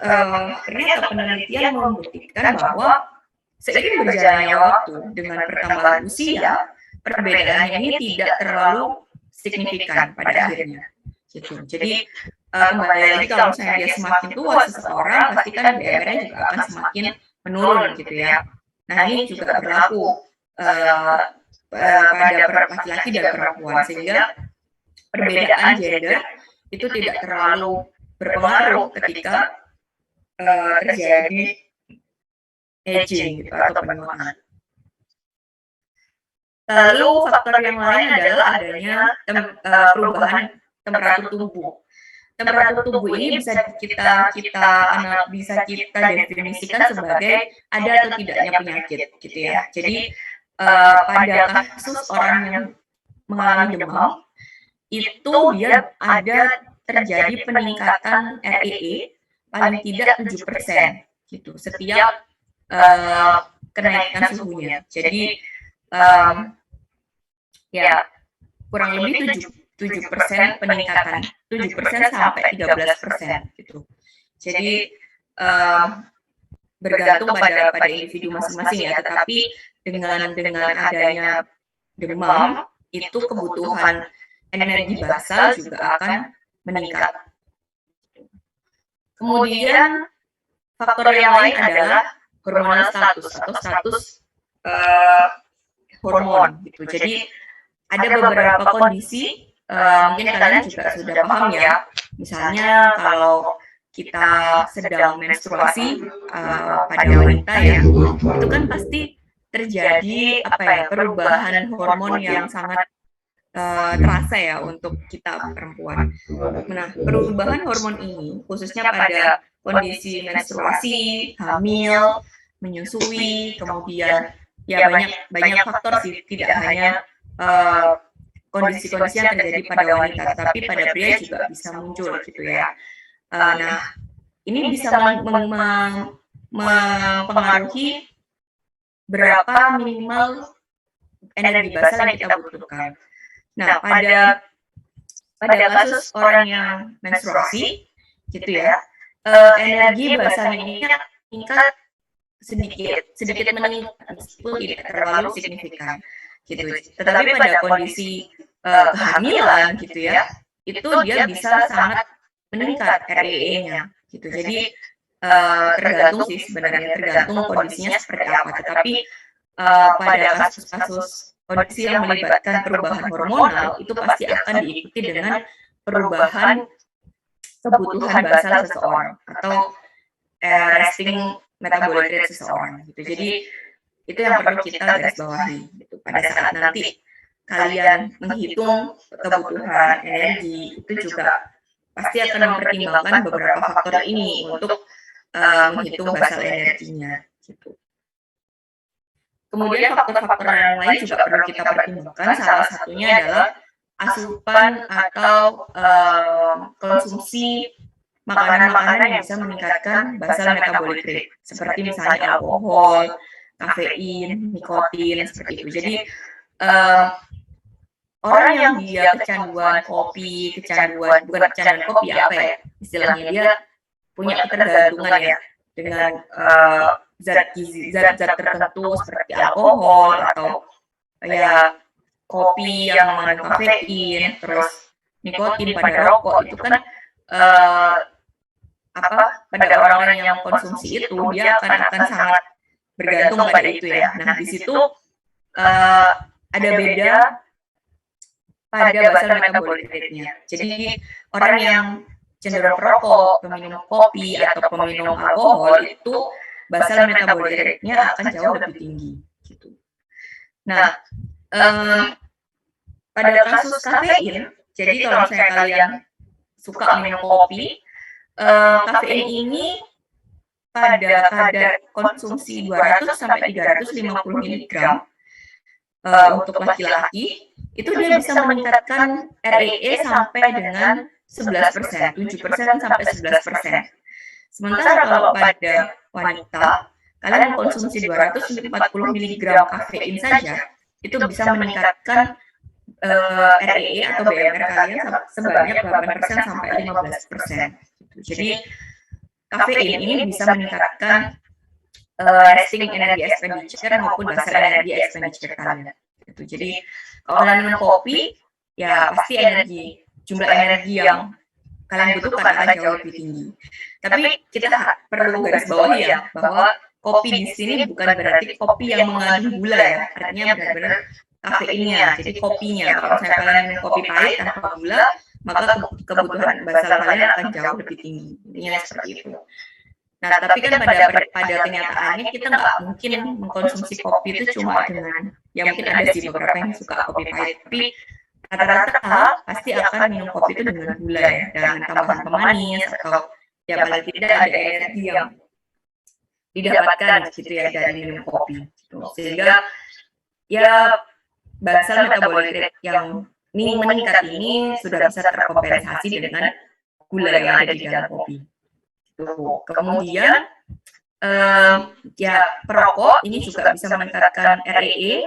ternyata penelitian membuktikan bahwa seiring berjalannya waktu dengan pertambahan usia, perbedaan ini tidak terlalu signifikan pada akhirnya gitu. Jadi kembali lagi kalau misalnya dia semakin tua seseorang, pasti kan BMR-nya juga akan semakin menurun gitu ya. Nah ini juga berlaku pada laki-laki dan perempuan, sehingga perbedaan gender itu tidak terlalu berpengaruh ketika terjadi aging gitu, atau penuaan. Lalu faktor yang lain adalah adanya perubahan temperatur tubuh. Temperatur tubuh ini bisa kita definisikan sebagai ada atau tidaknya penyakit gitu ya. Jadi pada kasus orang yang mengalami demam itu dia ada terjadi peningkatan REE paling tidak 7% gitu setiap kenaikan suhunya. Jadi ya kurang lebih 7% peningkatan, 7% sampai 13% gitu. Jadi bergantung pada individu masing-masing ya, tetapi dengan adanya demam itu kebutuhan energi basal juga akan meningkat. Kemudian faktor yang lain adalah hormonal status atau status hormon gitu. Jadi ada beberapa kondisi mungkin kalian juga sudah paham ya. Misalnya kalau kita sedang menstruasi pada wanita ya, itu kan pasti terjadi perubahan hormon yang sangat terasa ya untuk kita perempuan. Nah, perubahan hormon ini khususnya pada kondisi menstruasi, hamil, menyusui, kemudian ya banyak faktor sih, tidak hanya kondisi-kondisi yang terjadi pada wanita, tapi pada pria juga bisa muncul gitu ya. Nah, ini bisa mempengaruhi berapa minimal energi basal yang kita butuhkan. Nah, pada kasus orang yang menstruasi gitu ya, energi basalnya ini meningkat sedikit meningkat meskipun tidak terlalu signifikan gitu. Tetapi pada kondisi kehamilan gitu ya, itu dia bisa sangat meningkat REE-nya gitu. Jadi tergantung sih sebenarnya, tergantung kondisinya seperti apa. Tetapi pada kasus-kasus kondisi yang melibatkan perubahan hormonal itu pasti akan diikuti dengan perubahan kebutuhan basal seseorang atau resting metabolic rate seseorang gitu. Jadi itu yang perlu kita garis bawahi gitu. Pada saat nanti kalian menghitung kebutuhan energi itu juga pasti akan mempertimbangkan beberapa faktor ini untuk menghitung basal energinya gitu. Kemudian faktor-faktor yang lain juga perlu kita pertimbangkan. Salah satunya adalah asupan atau konsumsi makanan-makanan yang bisa meningkatkan basal metabolic rate, seperti misalnya alkohol, kafein, nikotin, seperti itu. Jadi orang yang dia kecanduan kopi, bukan kecanduan kopi, apa ya istilahnya, dia punya ketergantungan ya dengan zat tertentu seperti alkohol atau ya kopi yang mengandung kafein, terus nikotin pada rokok, itu kan pada orang-orang yang konsumsi itu dia akan sangat bergantung pada itu ya. Nah, di situ ada beda pada basal metabolic rate-nya. Jadi orang yang cenderung perokok, peminum kopi atau peminum alkohol itu basal metabolic rate-nya akan jauh lebih tinggi gitu. Nah, pada kasus kafein, jadi kalau misalnya kalian suka minum kopi, kafein ini pada kadar konsumsi 200 sampai 350 mg untuk laki-laki itu dia bisa meningkatkan REE sampai dengan 11%, 7% sampai 11%. Sementara kalau pada wanita, kalian mengkonsumsi 240 mg kafein saja, itu bisa meningkatkan REE atau BMR kalian sebanyak 8% sampai 15%. Jadi kafein ini bisa meningkatkan resting energy expenditure maupun basal energy expenditure kalian. Gitu. Jadi kalau kalian minum kopi, ya pasti jumlah energi yang kalian butuhkan akan jauh lebih tinggi. Tapi kita perlu garis bawahi ya bahwa kopi di sini bukan berarti kopi yang mengandung gula ya, artinya benar-benar kafeinnya. Jadi kopinya, kalau misalnya kalian minum kopi pahit tanpa gula, maka kebutuhan basal kalian akan jauh lebih tinggi. Intinya seperti itu. Nah, tapi kan pada kenyataannya kita nggak mungkin mengkonsumsi kopi itu cuma dengan, ya mungkin ada sih beberapa yang suka kopi pahit, tapi rata-rata pasti akan minum kopi itu dengan gula ya, dengan tambahan pemanis atau ya paling tidak ada energi yang didapatkan gitu ya dari minum kopi. Gitu. Sehingga ya basal metabolic rate yang meningkat ini sudah bisa terkompensasi dengan gula yang ada di dalam kopi. Kemudian ya perokok ini juga bisa meningkatkan REE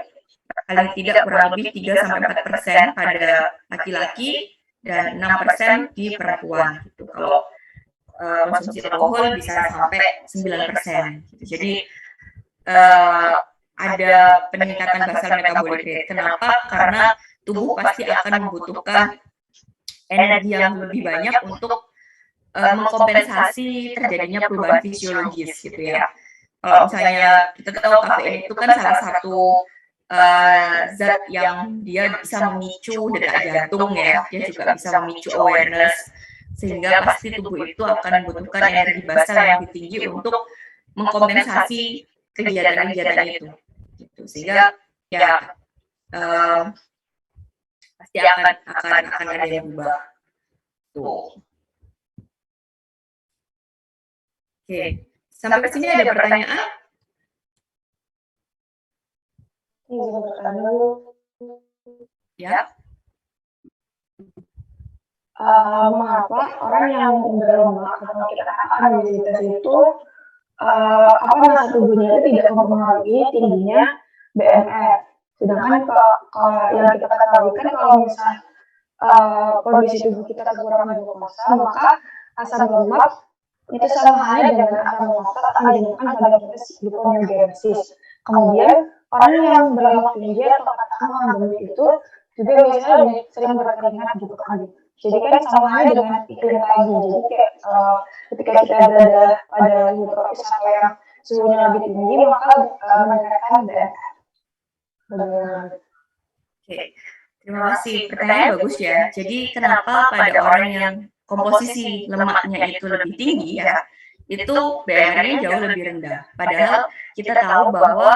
paling tidak kurang lebih 3-4% pada laki-laki dan 6% di perempuan gitu. Kalau konsumsi alkohol bisa sampai 9%. Gitu. Jadi ada peningkatan basal metabolic rate. Kenapa? Karena tubuh pasti akan membutuhkan energi yang lebih banyak untuk mengkompensasi terjadinya perubahan fisiologis gitu ya. Kalau misalnya kita tahu kafein itu kan salah satu zat yang dia bisa memicu detak jantung ya, dia juga bisa memicu awareness, sehingga pasti tubuh itu akan membutuhkan energi basal yang lebih tinggi untuk mengkompensasi kegiatan-kegiatan itu. Gitu. Sehingga ya pasti akan ada yang berubah. Tuh. Oke, sampai ke sini ada pertanyaan? Ya. Mengapa orang yang berlemak atau kita katakan obesitas itu apa masa tubuhnya itu tidak mempengaruhi tingginya BMR. Sedangkan kalau yang kita ketahui kan kalau misalnya kondisi tubuh kita kekurangan glukosa, maka asam lemak itu sama halnya dengan asam laktat akan dinamakan pada proses gluconeogenesis. Kemudian orang yang berlemak tinggi atau katakan orang gemuk itu juga biasanya sering berkeringat gitu kan. Jadi kan sama halnya dengan iklim tadi. Jadi kayak ketika kita berada pada suhu tropis atau yang suhunya lebih tinggi, maka meningkatkan BMR. Oke, Terima kasih. Pertanyaan bagus ya. Jadi kenapa pada orang yang komposisi lemaknya itu lebih tinggi ya, itu BMR-nya jauh lebih rendah. Padahal kita tahu bahwa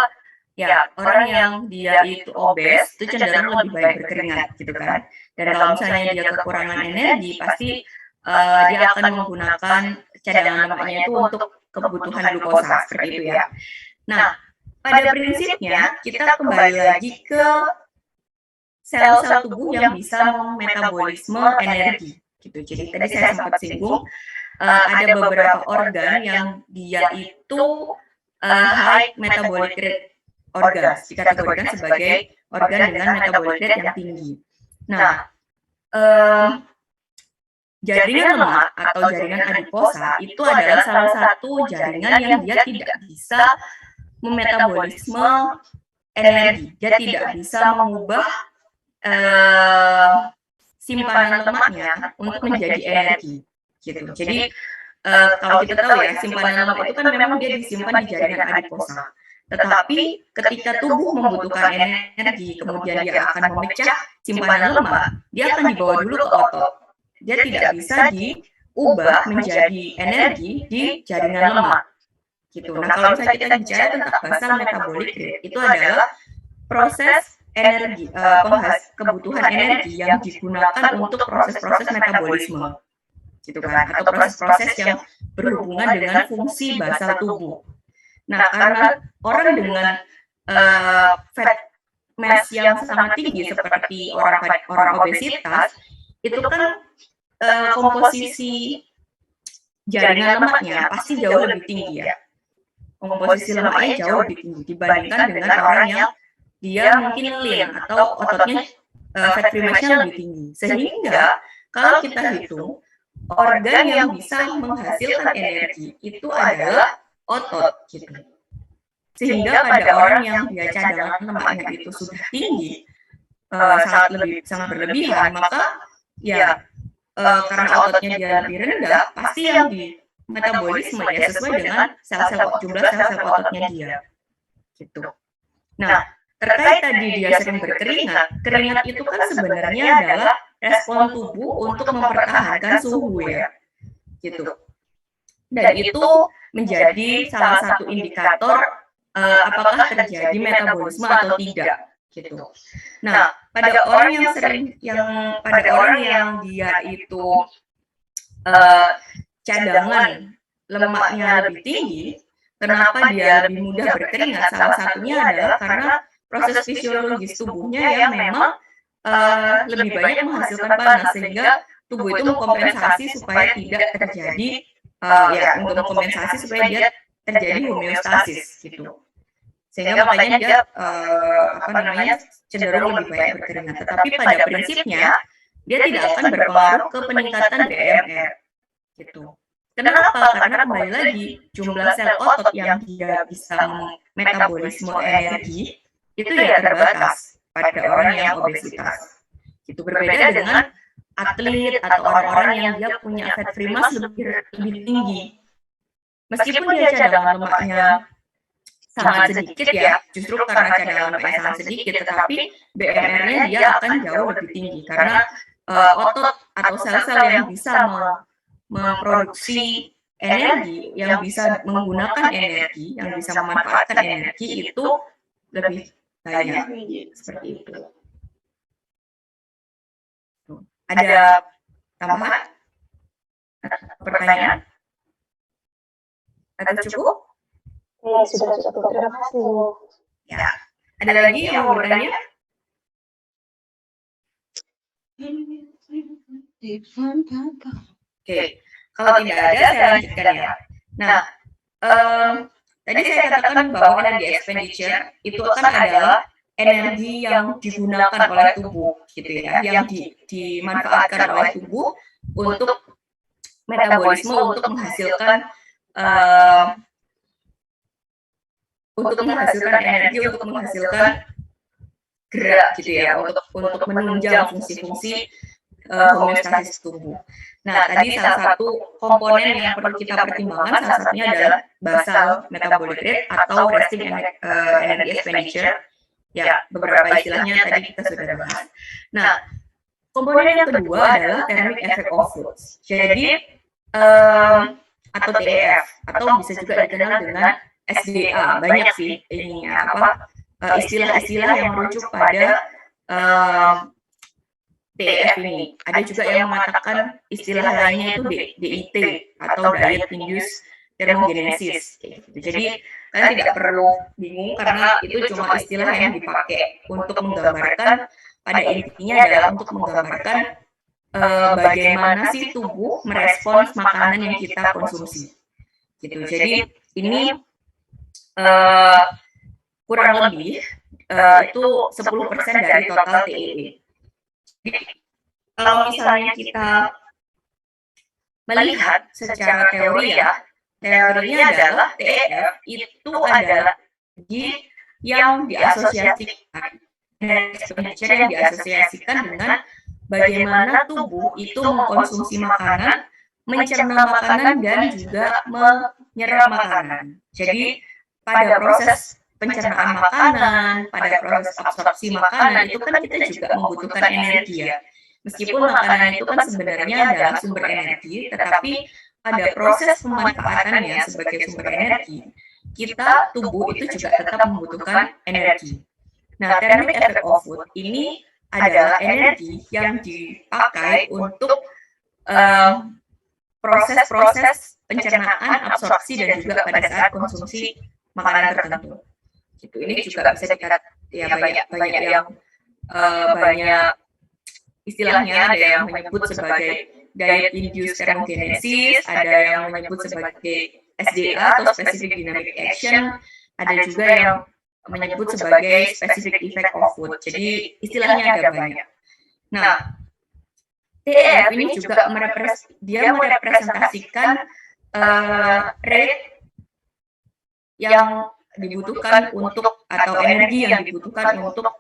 ya orang yang dia itu obes itu cenderung lebih baik berkeringat gitu kan. Dan kalau misalnya dia kekurangan energi, pasti dia akan menggunakan cadangan lemaknya itu untuk kebutuhan glukosa seperti itu ya. Nah, pada prinsipnya kita kembali lagi ke sel-sel tubuh yang bisa memetabolisme energi gitu. Jadi tadi saya sempat singgung ada beberapa organ yang dia itu high metabolic rate organs, dikategorikan sebagai organ dengan metabolic rate yang tinggi. Nah, jaringan lemak atau jaringan adiposa itu adalah salah satu jaringan yang dia tidak bisa memetabolisme energi. Dia tidak bisa mengubah simpanan lemaknya untuk menjadi energi gitu. Jadi kalau kita tahu ya, simpanan lemak itu kan memang dia disimpan di jaringan adiposa. Tetapi ketika tubuh membutuhkan energi, kemudian dia akan memecah simpanan lemak, dia akan dibawa dulu ke otot. Dia tidak bisa diubah menjadi energi di jaringan lemak gitu. Nah, kalau misalnya kita bicara tentang basal metabolic rate, itu adalah proses energi, kebutuhan energi yang digunakan untuk proses-proses metabolisme, gitu kan, atau proses-proses yang berhubungan dengan fungsi basal tubuh. Nah, karena orang dengan fat mass yang sangat tinggi seperti orang obesitas, itu kan komposisi jaringan lemaknya pasti jauh lebih tinggi ya. Komposisi lemaknya jauh lebih tinggi dibandingkan dengan orang yang dia mungkin lean atau ototnya fat free mass-nya lebih tinggi. Sehingga kalau kita hitung organ yang bisa menghasilkan energi itu adalah otot gitu. Sehingga pada orang yang dia cadangan lemaknya itu sudah tinggi, sangat berlebihan, maka ya karena ototnya dia lebih rendah, pasti yang di metabolisme ya sesuai dengan jumlah sel-sel ototnya dia gitu. Nah, terkait tadi dia sering berkeringat, keringat itu kan sebenarnya adalah respon tubuh untuk mempertahankan suhu ya gitu. Dan itu menjadi salah satu indikator apakah terjadi metabolisme atau tidak gitu. Nah, pada orang yang dia itu cadangan lemaknya lebih tinggi, kenapa dia lebih mudah berkeringat? Salah satunya adalah karena proses fisiologis tubuhnya yang memang lebih banyak menghasilkan panas, sehingga tubuh itu mengkompensasi supaya tidak terjadi untuk mengkompensasi supaya dia terjadi homeostasis gitu. Sehingga makanya dia cenderung lebih banyak berkeringat. Tetapi pada prinsipnya dia tidak akan berpengaruh ke peningkatan BMR gitu. Kenapa? Karena kembali lagi jumlah sel otot yang dia bisa metabolisme energi itu ya terbatas pada orang yang obesitas. Itu berbeda dengan atlet atau orang-orang yang dia punya fat free mass lebih tinggi. Meskipun dia cadangan lemaknya sangat sedikit ya, justru karena cadangan lemaknya sangat sedikit, tetapi BMR-nya dia akan jauh lebih tinggi karena otot atau sel-sel yang bisa memproduksi energi, yang bisa menggunakan energi, yang bisa memanfaatkan energi itu lebih banyak seperti itu. Ada tambahan? Pertanyaan? Atau cukup? Ya, sudah cukup. Terima kasih. Ya. Ada lagi yang mau bertanya? Oke. Kalau tidak ada, saya lanjutkan ya. Nah, tadi saya katakan bahwa energi expenditure itu kan adalah energi yang digunakan oleh tubuh, gitu ya, yang dimanfaatkan oleh tubuh untuk metabolisme, untuk menghasilkan energi, untuk menghasilkan gerak, gitu ya, untuk menunjang fungsi-fungsi homeostasis tubuh. Nah, tadi salah satu komponen yang perlu kita pertimbangkan salah satunya adalah basal metabolic rate atau resting energy expenditure Ya, beberapa istilahnya tadi kita sudah bahas. Nah, komponen yang kedua adalah thermic effect of foods. Jadi atau TEF atau bisa juga dikenal dengan SDA. Banyak sih ininya istilah-istilah yang merujuk pada TEF ini. Ada juga yang mengatakan istilah lainnya itu DIT atau diet induced thermogenesis. Jadi kalian tidak perlu bingung karena itu cuma istilah yang dipakai untuk menggambarkan, pada intinya adalah untuk menggambarkan bagaimana sih tubuh merespons makanan yang kita konsumsi. Gitu. Jadi ini kurang lebih itu 10% dari total TEE. Jadi kalau misalnya kita melihat secara teori ya, teorinya adalah TEF itu adalah yang diasosiasikan dengan bagaimana tubuh itu mengkonsumsi makanan, mencerna makanan, dan juga menyerap makanan. Jadi pada proses pencernaan makanan, pada proses absorpsi makanan itu kan kita juga membutuhkan energi ya. Meskipun makanan itu kan sebenarnya adalah sumber energi, tetapi pada proses pemanfaatannya sebagai sumber energi, tubuh itu juga tetap membutuhkan energi. Nah, thermic effect of food ini adalah energi yang dipakai untuk proses-proses pencernaan, absorpsi, dan juga pada saat konsumsi makanan tertentu. Gitu. Ini juga bisa dikatakan ya banyak yang banyak istilahnya, ada yang menyebut sebagai diet induced thermogenesis, ada yang menyebut sebagai SDA atau specific dynamic action, ada juga yang menyebut sebagai specific effect of food. Jadi istilahnya ada banyak. Nah, TEF ini juga merepresentasikan rate yang dibutuhkan untuk atau energi yang dibutuhkan untuk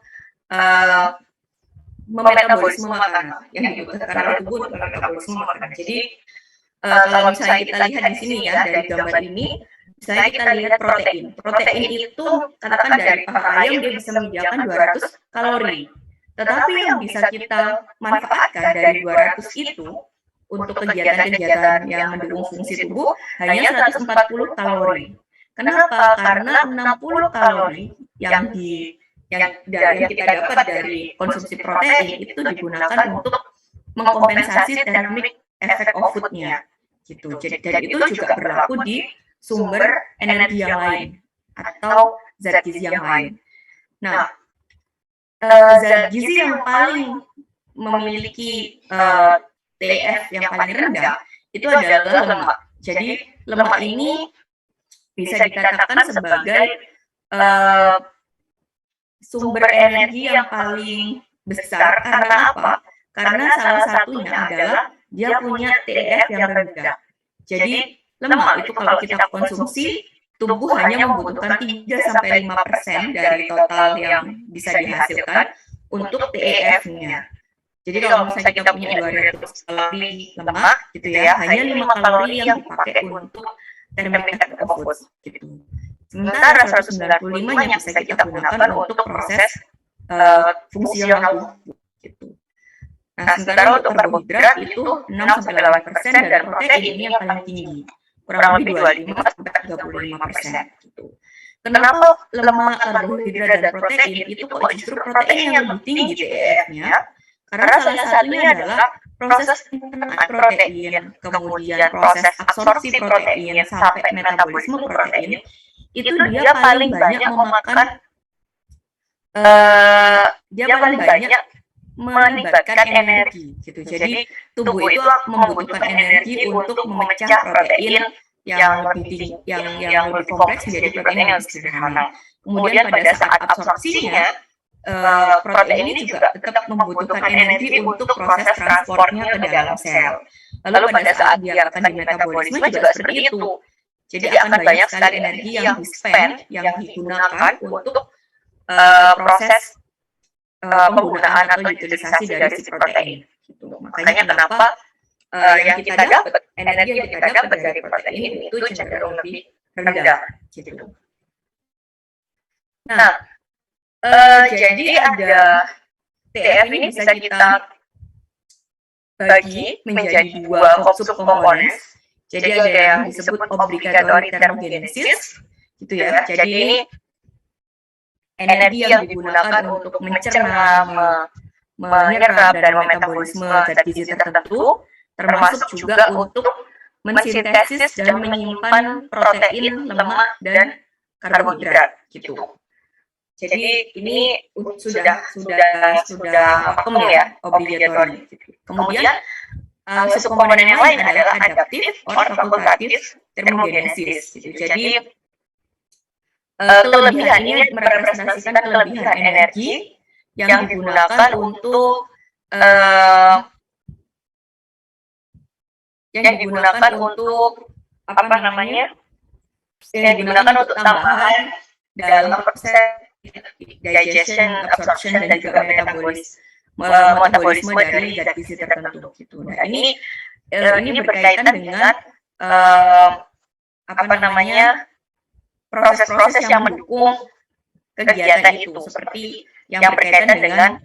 memetabolisme makanan yang dibutuhkan oleh tubuh untuk memetabolisme makanan. Jadi kalau misalnya kita lihat di sini ya dari gambar ini, misalnya kita lihat protein. Protein itu katakan dari paha ayam dia bisa menyediakan 200 kalori. Tetapi yang bisa kita manfaatkan dari 200 itu untuk kegiatan-kegiatan yang mendukung fungsi tubuh hanya 140 kalori. Kenapa? Karena 60 kalori yang kita dapat dari konsumsi protein itu digunakan untuk mengkompensasi thermic effect of food-nya. Gitu. Dan itu juga berlaku di sumber energi yang lain atau zat gizi yang lain. Nah, zat gizi yang paling memiliki TEF yang paling rendah itu adalah lemak. Jadi lemak ini bisa dikatakan sebagai sumber energi yang paling besar. Karena apa? Karena salah satunya adalah dia punya TEF yang rendah. Jadi lemak itu kalau kita konsumsi, tubuh hanya membutuhkan 3-5% dari total yang bisa dihasilkan untuk TEF-nya. Jadi kalau misalnya kita punya 200 kalori lemak gitu ya, hanya 5 kalori yang dipakai untuk thermic effect of food gitu. Sementara 195 yang bisa kita gunakan untuk proses fungsional tubuh gitu. Nah, sementara untuk karbohidrat itu 6-8% dan protein ini yang paling tinggi, kurang lebih 25-35% gitu. Kenapa lemak, karbohidrat, dan protein itu kok justru protein yang lebih tinggi TEF-nya? Karena salah satunya adalah proses pencernaan protein, kemudian proses absorpsi protein, sampai metabolisme protein, itu dia paling banyak melibatkan energi gitu. Jadi tubuh itu membutuhkan energi untuk memecah protein yang lebih tinggi, yang lebih kompleks menjadi protein yang lebih sederhana. Kemudian pada saat absorpsinya, protein ini juga tetap membutuhkan energi untuk proses transportnya ke dalam sel. Lalu pada saat dia akan di metabolisme juga seperti itu. Jadi akan banyak sekali energi yang di-spend, yang digunakan untuk proses penggunaan atau utilisasi dari si protein. Gitu. Makanya kenapa yang kita dapat, energi yang kita dapat dari protein itu cenderung lebih rendah. Gitu. Nah, Jadi ada TEF ini bisa kita bagi menjadi dua subcomponents. Jadi ada yang disebut obligatory thermogenesis, gitu ya. Jadi ini energi yang digunakan untuk mencerna, menyerap dan metabolisme zat gizi tertentu, termasuk juga untuk mensintesis dan menyimpan protein, lemak, dan karbohidrat, gitu. Jadi ini sudah vakum ya, obligatory. Gitu. Kemudian subkomponen yang lain adalah adaptif or fakultatif thermogenesis. Gitu. Jadi kelebihan ini merepresentasikan kelebihan energi yang digunakan untuk apa namanya? Yang digunakan untuk tambahan dalam proses digestion, absorption, dan juga metabolisme dari zat gizi tertentu. Gitu. Nah ini berkaitan dengan apa namanya? Proses-proses yang mendukung kegiatan itu, seperti yang berkaitan dengan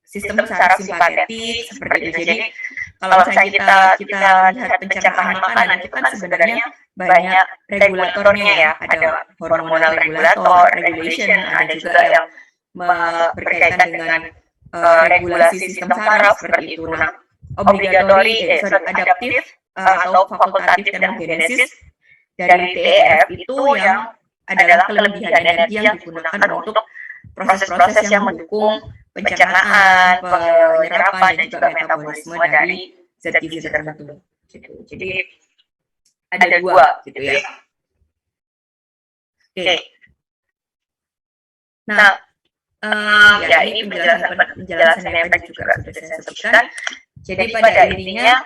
sistem saraf simpatetik seperti itu. Jadi kalau misalnya kita lihat pencernaan makanan itu kan sebenarnya banyak regulatornya ya, ada hormonal regulator, regulation, ada juga yang berkaitan dengan regulasi sistem saraf seperti itu. Nah, adaptif atau fakultatif thermogenesis dari TEF itu yang adalah kelebihan energi yang digunakan untuk proses-proses yang mendukung pencernaan, penyerapan, dan juga metabolisme dari zat gizi tertentu. Gitu. Jadi ada dua, gitu ya. Oke. Nah, ya ini penjelasan yang tadi juga sudah saya sebutkan. Jadi pada intinya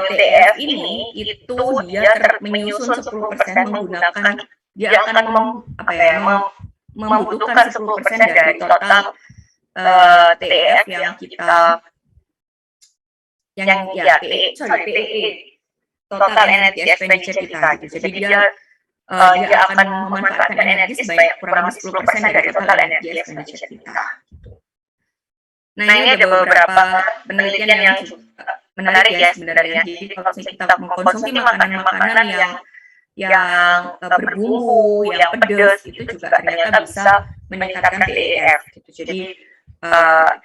TEF ini itu dia menyusun 10% menggunakan, dia akan membutuhkan 10% dari total TEF yang kita PE total energy expenditure kita gitu. Jadi dia akan memanfaatkan energi sebanyak kurang lebih 10% dari total energy expenditure kita. Nah ini ada beberapa penelitian yang menarik ya sebenarnya. Jadi kalau kita mengkonsumsi makanan-makanan yang berbumbu, yang pedas, itu juga ternyata bisa meningkatkan TEF. Gitu. Jadi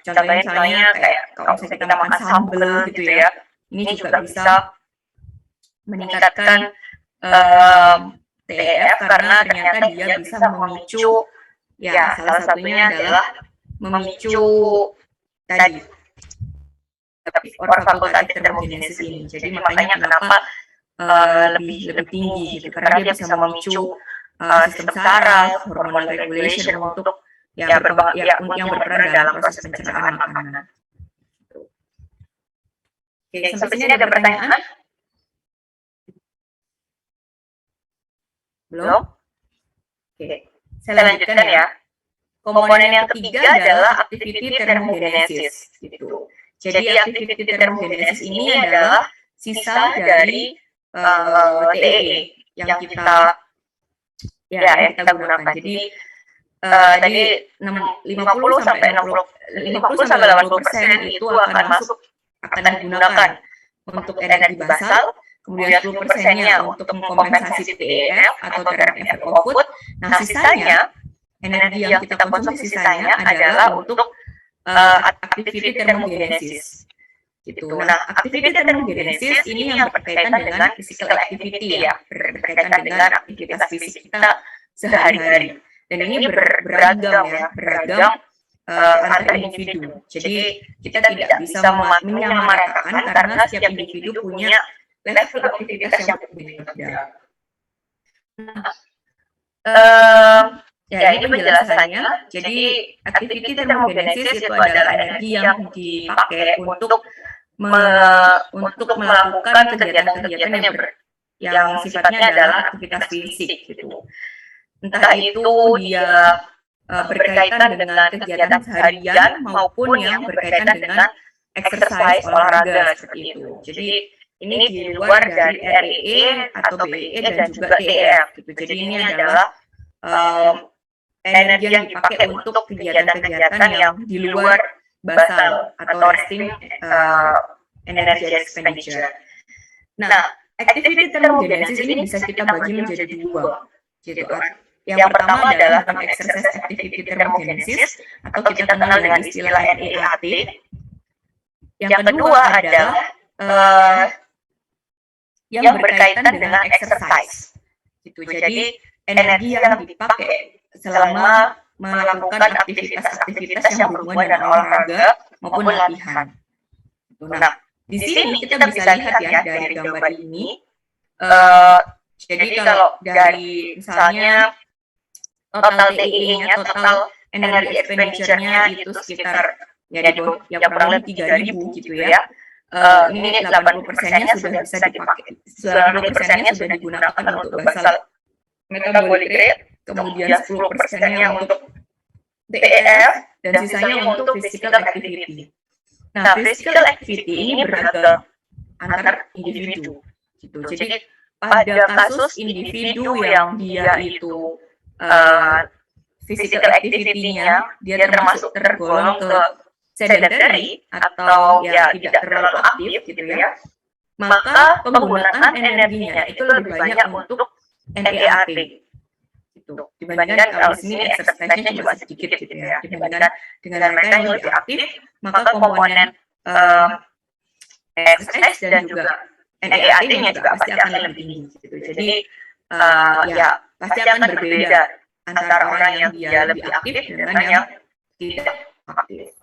contohnya misalnya kayak kalau misalnya kita makan sambal gitu ya, ini juga bisa meningkatkan TEF karena ternyata dia bisa memicu, ya salah satunya adalah memicu tadi or fakultatif thermogenesis ini. Jadi makanya kenapa lebih tinggi gitu, karena dia bisa memicu sistem saraf, hormonal regulation untuk yang berperan dalam proses pencernaan makanan. Oke, sampai sini ada pertanyaan? Belum? Oke, saya lanjutkan ya. Komponen yang ketiga adalah activity thermogenesis. Gitu. Jadi activity thermogenesis ini adalah sisa dari TEE yang kita gunakan. Jadi tadi 50 sampai 80% itu akan digunakan untuk energi basal, kemudian 10%-nya untuk mengkompensasi TEF atau thermal effect output. Nah, sisanya energi yang kita konsumsi sisanya adalah untuk activity thermogenesis. Gitu. Nah, activity thermogenesis ini yang berkaitan dengan physical activity ya, berkaitan dengan aktivitas fisik kita sehari-hari. Dan ini beragam antar individu. Jadi kita tidak bisa menyamaratakan karena setiap individu punya level aktivitas yang berbeda. Ya ini penjelasannya. Jadi activity thermogenesis itu adalah energi yang dipakai untuk melakukan kegiatan-kegiatan yang sifatnya adalah aktivitas fisik gitu. Entah itu dia berkaitan dengan kegiatan seharian maupun yang berkaitan dengan exercise olahraga seperti itu. Jadi ini di luar dari REE atau BEE dan juga TEF gitu. Jadi ini adalah energi yang dipakai untuk kegiatan-kegiatan yang di luar basal atau resting energy expenditure. Nah, activity thermogenesis ini bisa kita bagi menjadi dua, gitu. Yang pertama adalah non-exercise activity thermogenesis atau kita kenal dengan istilah NEAT. Yang kedua adalah yang berkaitan dengan exercise, gitu. Jadi energi yang dipakai selama melakukan aktivitas-aktivitas yang berhubungan dengan olahraga maupun latihan. Nah, di sini kita bisa lihat ya dari gambar ini. Jadi kalau dari misalnya total TIE-nya, total energi expenditure-nya itu sekitar ya kurang lebih 3.000 gitu ya. Ini 80%-nya sudah bisa dipakai, 90%-nya sudah digunakan untuk basal metabolic rate, kemudian 10%-nya untuk TEF, dan sisanya untuk physical activity. Nah, physical activity ini beragam antar individu, gitu. Jadi pada kasus individu yang dia itu physical activity-nya dia tergolong ke sedentary atau ya tidak terlalu aktif gitu ya, maka penggunaan energinya itu lebih banyak untuk NEAT gitu, dibandingkan kalau di sini exercise-nya juga sedikit gitu ya, dibandingkan dengan mereka yang lebih aktif, maka komponen exercise dan juga NEAT-nya juga pasti akan lebih tinggi gitu. Jadi ya pasti akan berbeda antara orang yang dia lebih aktif dengan yang tidak aktif.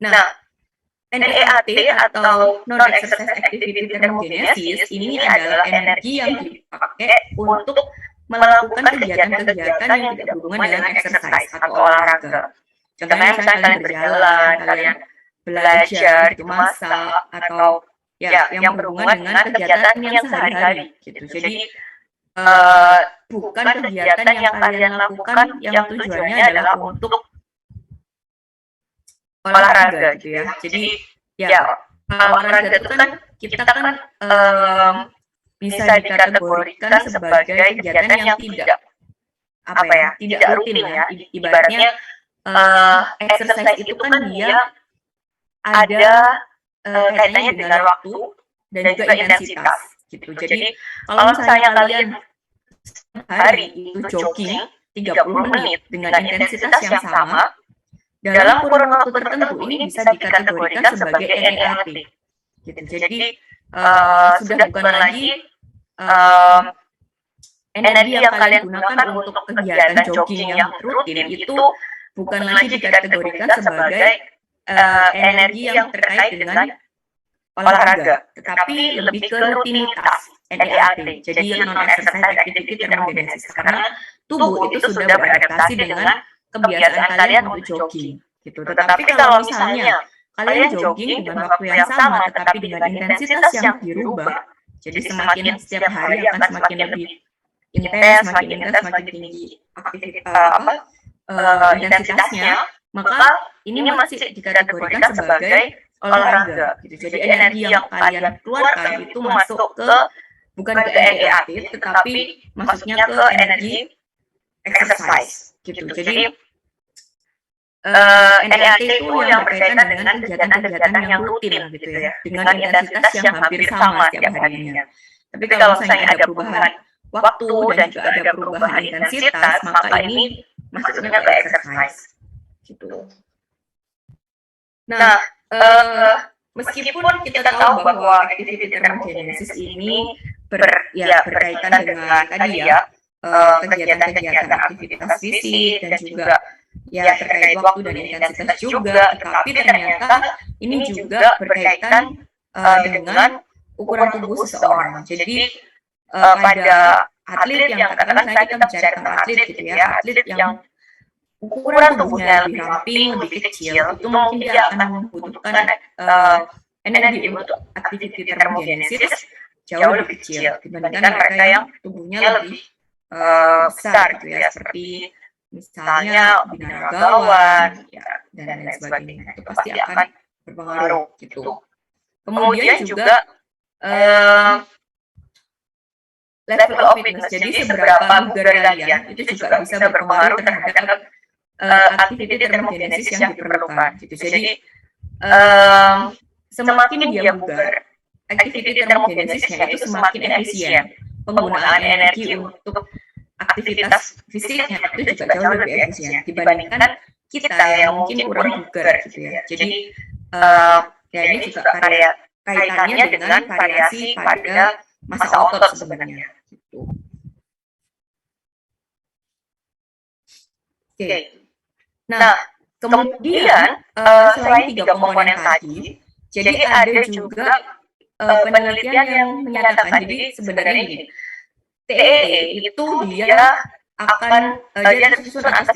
Nah, NEAT atau non-exercise activity thermogenesis ini adalah energi yang dipakai untuk melakukan kegiatan-kegiatan yang tidak berhubungan dengan exercise atau olahraga. Contohnya misalnya kalian berjalan, kalian belajar, itu masak, atau ya yang berhubungan dengan kegiatan yang sehari-hari gitu. Jadi bukan kegiatan yang kalian lakukan yang tujuannya adalah untuk olahraga gitu ya. Jadi ya olahraga itu kan kita kan bisa dikategorikan sebagai kegiatan yang tidak tidak rutin ya. Ibaratnya exercise itu kan dia ada kaitannya dengan waktu dan juga intensitas gitu. Jadi kalau misalnya kalian hari itu jogging 30 menit dengan intensitas yang sama dalam kurun waktu tertentu, ini bisa dikategorikan sebagai NEAT gitu. Jadi sudah bukan lagi energi yang kalian gunakan untuk kegiatan jogging yang rutin, itu bukan lagi dikategorikan sebagai energi yang terkait dengan olahraga, tetapi lebih ke rutinitas NEAT. Jadi non-exercise activity thermogenesis, karena tubuh itu sudah beradaptasi dengan kebiasaan kalian untuk jogging gitu. Tetapi kalau misalnya kalian jogging dengan waktu yang sama tetapi dengan intensitas yang dirubah, jadi semakin setiap hari akan semakin lebih intens, semakin tinggi intensitasnya, maka ini masih dikategorikan sebagai olahraga gitu. Jadi energi yang kalian keluarkan itu masuk ke bukan ke NEAT tetapi masuknya ke energi exercise gitu. Jadi NEAT itu yang berkaitan dengan kegiatan-kegiatan yang rutin gitu ya, dengan intensitas yang hampir sama setiap harinya. Tapi kalau misalnya ada perubahan waktu dan juga ada perubahan intensitas, maka ini masuknya ke exercise gitu. Nah, meskipun kita tahu bahwa activity thermogenesis ini berkaitan dengan tadi ya kegiatan-kegiatan aktivitas fisik dan juga ya terkait waktu dan intensitas juga, tetapi ternyata ini juga berkaitan dengan ukuran tubuh seseorang. Jadi pada atlet yang katakan saya kita bicara tentang atlet gitu ya, atlet yang ukuran tubuhnya lebih ramping, lebih kecil, itu mungkin dia akan membutuhkan energi untuk aktiviti thermogenesis jauh lebih kecil dibandingkan mereka yang tubuhnya lebih besar gitu ya, seperti misalnya binaragawan ya, dan lain sebagainya. Itu pasti akan berpengaruh gitu. Kemudian juga level of fitness. Jadi seberapa bugar kalian itu juga bisa berpengaruh terhadap aktiviti termogenesis yang diperlukan. Gitu. Jadi semakin dia bugar, aktiviti termogenesisnya itu semakin efisien. Penggunaan energi untuk aktivitas fisiknya itu juga jauh lebih efisien dibandingkan kita yang mungkin kurang bugar gitu ya. Jadi ya ini juga kaitannya dengan variasi pada masa otot sebenarnya. Gitu. Oke. Nah, kemudian selain 3 komponen tadi, jadi ada juga penelitian yang menyatakan, jadi sebenarnya gini, TEE itu dia akan dia tersusun atas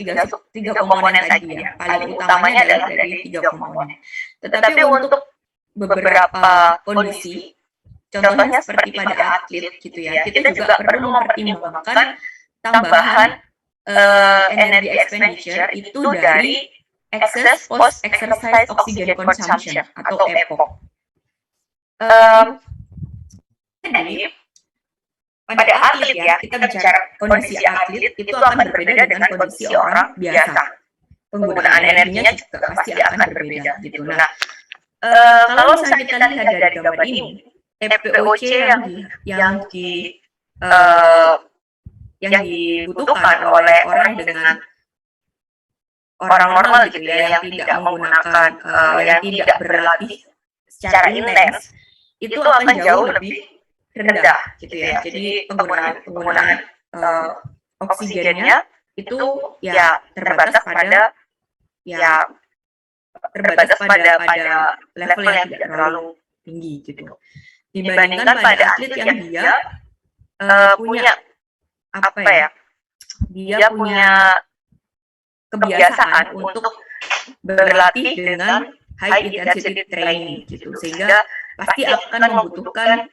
tiga komponen tadi ya. Paling utamanya adalah dari 3 komponen. Tetapi untuk beberapa kondisi, contohnya seperti pada atlet gitu ya, kita juga perlu mempertimbangkan tambahan energy expenditure itu dari excess post exercise oxygen consumption atau EPOC. Jadi pada atlet ya, kita bicara kondisi atlet itu akan berbeda dengan kondisi orang biasa. Penggunaan energinya juga pasti akan berbeda gitu. Nah, kalau misalnya kita lihat dari gambar ini, EPOC yang dibutuhkan oleh orang dengan orang normal gitu ya, yang tidak menggunakan yang tidak berlatih secara intens, itu akan jauh lebih rendah gitu ya. Jadi penggunaan oksigennya itu ya terbatas pada level yang tidak terlalu tinggi gitu. Dibandingkan pada atlet yang dia punya apa ya? Dia punya kebiasaan untuk berlatih dengan high intensity training gitu, sehingga pasti akan membutuhkan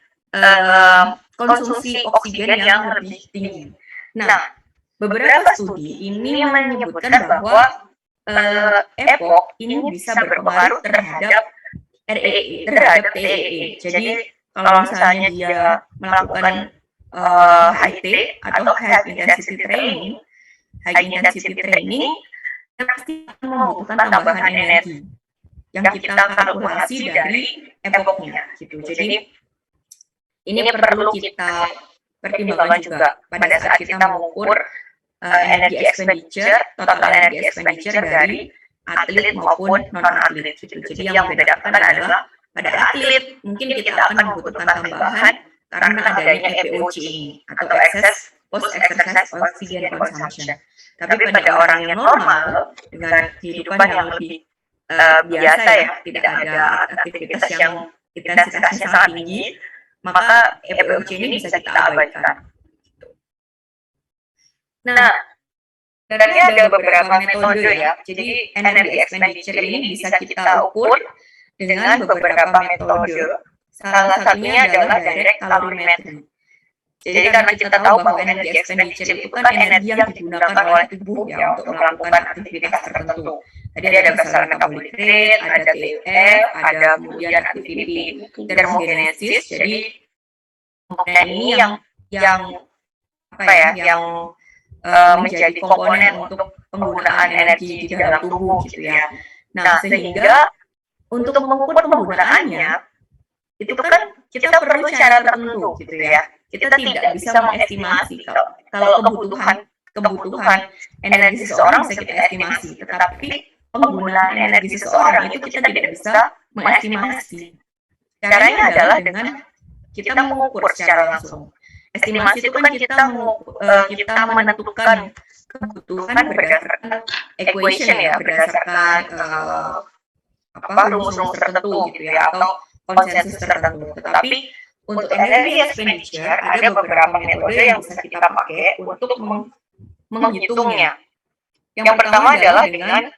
konsumsi oksigen yang lebih tinggi. Nah, beberapa studi ini menyebutkan bahwa EPOC ini bisa berpengaruh terhadap TEE. Jadi kalau misalnya dia melakukan HIT atau high intensity training, pasti akan membutuhkan tambahan energi yang kita kalkulasi dari EPOC-nya gitu. Jadi ini perlu kita pertimbangkan juga pada saat kita mengukur energi expenditure, total energi expenditure dari atlet maupun non-atlet gitu. Jadi yang membedakan adalah pada atlet mungkin kita akan membutuhkan tambahan karena adanya EPOC ini atau excess post exercise oxygen consumption. Tapi pada orang yang normal dengan kehidupan yang lebih biasa ya, tidak ada aktivitas yang intensitasnya sangat tinggi, maka EPOC ini bisa kita abaikan. Nah, sebenarnya ada beberapa metode ya. Jadi energy expenditure ini bisa kita ukur dengan beberapa metode. Salah satunya adalah direct calorimetry. Jadi karena kita tahu bahwa energy expenditure itu kan energi yang digunakan oleh tubuh ya untuk melakukan aktivitas tertentu. Tadi ada basal metabolic rate, ada TEF, ada kemudian aktiviti termogenesis. Jadi komponen ini yang menjadi komponen untuk penggunaan energi di dalam tubuh gitu ya. Nah, sehingga untuk mengukur penggunaannya itu kan kita perlu cara tertentu gitu ya. Kita tidak bisa mengestimasi kalau kebutuhan energi seseorang bisa kita estimasi, tetapi penggunaan energi seseorang itu kita tidak bisa mengestimasi. Caranya adalah dengan kita mengukur secara langsung. Estimasi itu kan kita menentukan kebutuhan berdasarkan equation ya, berdasarkan rumus-rumus tertentu gitu ya, atau konsensus tertentu. Tetapi untuk energy expenditure ada beberapa metode yang bisa kita pakai untuk menghitungnya. Yang pertama adalah dengan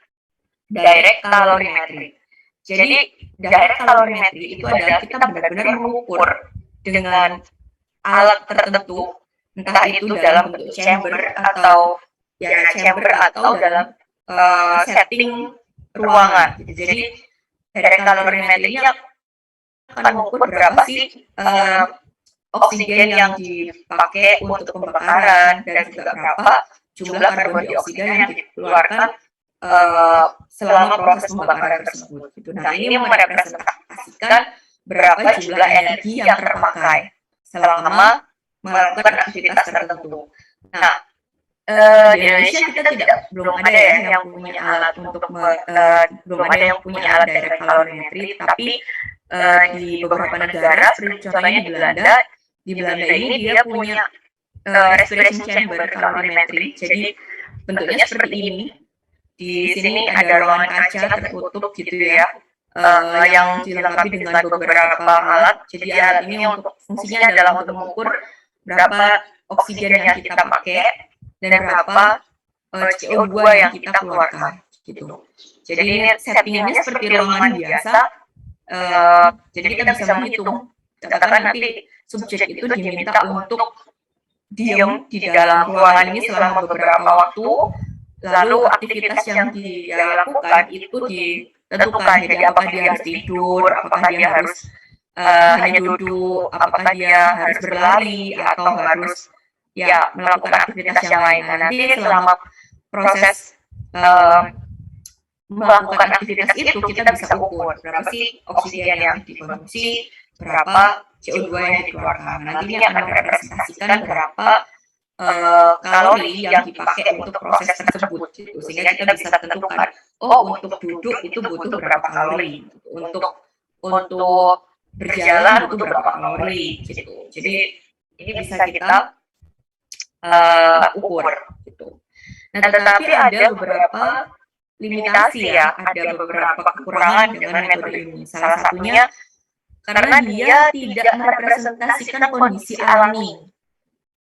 direct calorimetry. Jadi direct calorimetry itu adalah kita benar-benar mengukur dengan alat tertentu, entah itu dalam bentuk chamber atau dalam setting ruangan. Jadi direct calorimetry ini akan mengukur berapa sih oksigen yang dipakai untuk pembakaran dan juga berapa jumlah karbon dioksida yang dikeluarkan selama proses pembakaran tersebut. Gitu. Nah, ini merepresentasikan berapa jumlah energi yang terpakai selama melakukan aktivitas tertentu. Nah, di Indonesia kita belum ada ya yang punya alat untuk belum ada yang punya alat direct calorimetry, tapi di beberapa negara seperti contohnya di Belanda ini dia punya respiration chamber calorimetry. Jadi bentuknya seperti ini. Di sini ada ruangan kaca tertutup gitu ya, yang dilengkapi dengan beberapa alat. Jadi alat ini untuk fungsinya adalah untuk mengukur berapa oksigen yang kita pakai dan berapa CO2 yang kita keluarkan gitu. Jadi ini settingannya seperti ruangan biasa. Jadi kita bisa menghitung. Katakan nanti subjek itu diminta untuk diam di dalam ruangan ini selama beberapa waktu. Lalu aktivitas yang dia lakukan itu ditentukan. Jadi apakah dia harus tidur, apakah dia harus hanya duduk, apakah dia harus berlari atau harus ya melakukan aktivitas yang lain. Nah, nanti selama proses melakukan aktivitas itu kita bisa ukur berapa sih oksigen yang dikonsumsi, berapa CO2 yang dikeluarkan. Nantinya akan merepresentasikan berapa kalori yang dipakai untuk proses tersebut gitu. Sehingga kita bisa tentukan, oh untuk duduk itu butuh berapa kalori, untuk berjalan butuh berapa kalori gitu. Jadi ini bisa kita ukur gitu. Nah, tetapi ada beberapa limitasi ya, ada beberapa kekurangan dengan metode ini. Salah satunya karena dia tidak merepresentasikan kondisi alami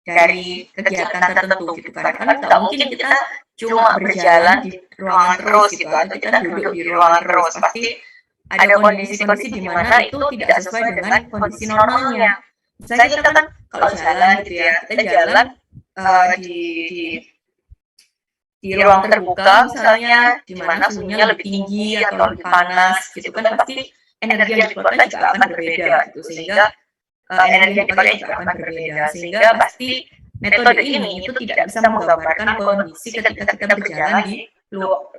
dari kegiatan tertentu gitu kan. Kan nggak mungkin kita cuma berjalan di ruangan terus gitu, atau kita duduk di ruangan terus. Pasti ada kondisi-kondisi di mana itu tidak sesuai dengan kondisi normalnya. Misalnya kita kan kalau jalan gitu ya, kita jalan di ruang terbuka misalnya, di mana suhunya lebih tinggi atau lebih panas gitu kan, pasti energi yang dikeluarkan juga akan berbeda gitu, sehingga energi yang dipakai juga akan berbeda, sehingga pasti metode ini itu tidak bisa menggambarkan kondisi ketika kita berjalan di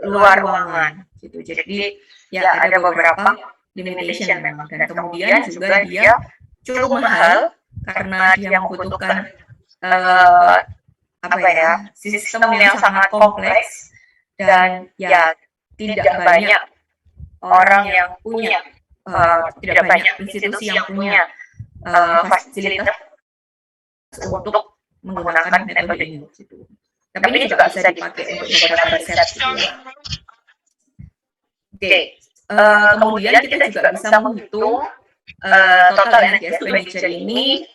luar ruangan gitu. Jadi ya ada beberapa limitation memang, dan kemudian juga dia cukup mahal karena dia membutuhkan sistem yang sangat kompleks, dan ya tidak banyak orang yang punya, tidak banyak institusi yang punya fasilitas untuk menggunakan metode ini gitu. Tapi ini juga bisa dipakai untuk beberapa riset gitu ya. Oke, kemudian kita juga bisa menghitung total energy expenditure ini.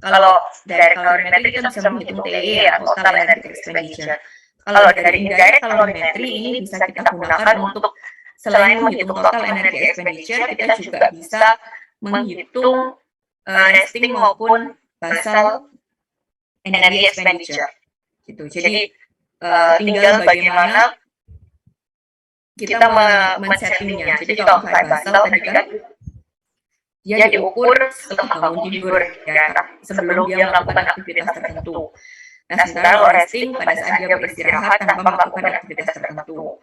Kalau dari calorimetry kita bisa menghitung TEE ya, total energy expenditure. Kalau dari indirect calorimetry ini bisa kita gunakan untuk selain menghitung total energy expenditure, kita juga bisa menghitung resting maupun basal energy expenditure gitu. Jadi tinggal bagaimana kita men-settingnya. Jadi kalau misalnya basal tadi kan dia diukur setelah bangun tidur ya, sebelum dia melakukan aktivitas tertentu. Nah, sementara kalau resting pada saat dia beristirahat tanpa melakukan aktivitas tertentu.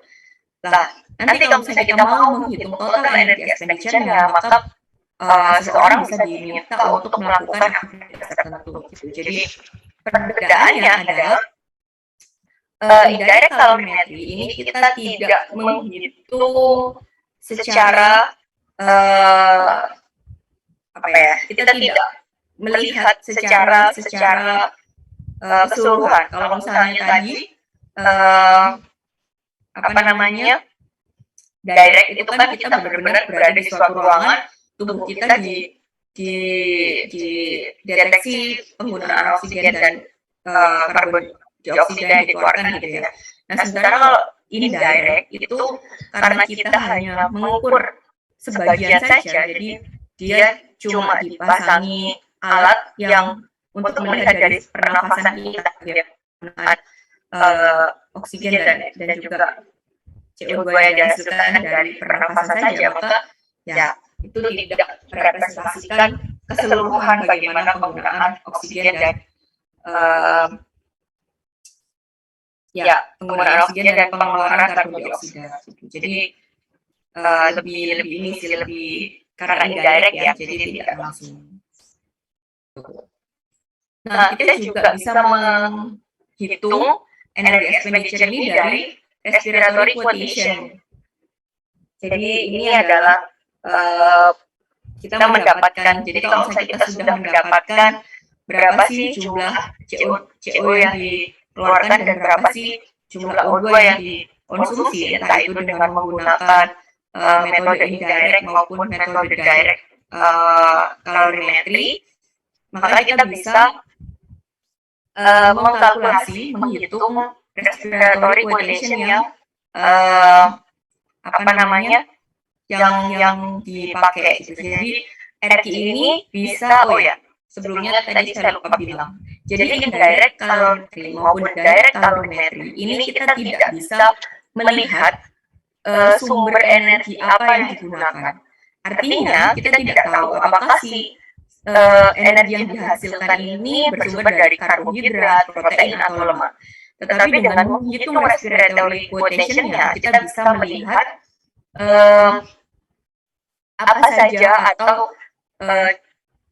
Nah, nanti kalau misalnya kita mau menghitung total energy expenditure-nya, maka seseorang bisa diminta untuk melakukan aktivitas tertentu gitu. Jadi perbedaannya adalah indirect calorimetry ini kita tidak menghitung secara kita tidak melihat secara keseluruhan. Kalau misalnya tadi direct itu kan kita benar-benar berada di suatu ruangan, tubuh kita di deteksi penggunaan oksigen dan karbon dioksida yang dikeluarkan gitu ya. Nah, sementara kalau indirect itu karena kita hanya mengukur sebagian saja, jadi dia cuma dipasangi alat yang untuk melihat dari pernafasan kita, ya, oksigen dan juga CO2 yang dihasilkan dari pernafasan saja, maka ya itu tidak merepresentasikan keseluruhan bagaimana penggunaan oksigen dan penggunaan oksigen dan pengeluaran karbon dioksida. Jadi lebih ini sih, lebih karena indirect ya, jadi tidak langsung. Nah, kita juga bisa menghitung energi expenditure ini dari respiratory quotient. Jadi ini adalah kita mendapatkan, jadi kalau misalnya kita sudah mendapatkan berapa sih jumlah CO yang dikeluarkan dan berapa sih jumlah O2 yang dikonsumsi, entah itu dengan menggunakan metode indirect maupun metode direct kalorimetri, maka kita bisa mengkalkulasi, menghitung respiratory quotient yang yang dipakai gitu. Jadi RQ ini bisa, sebelumnya tadi saya lupa bilang. Jadi indirect kalorimetri maupun direct kalorimetri ini kita tidak bisa melihat sumber energi apa yang digunakan. Artinya kita tidak tahu apakah si energi yang dihasilkan ini bersumber dari karbohidrat, protein atau lemak. Tetapi dengan menghitung respiratory quotient-nya kita bisa melihat apa saja atau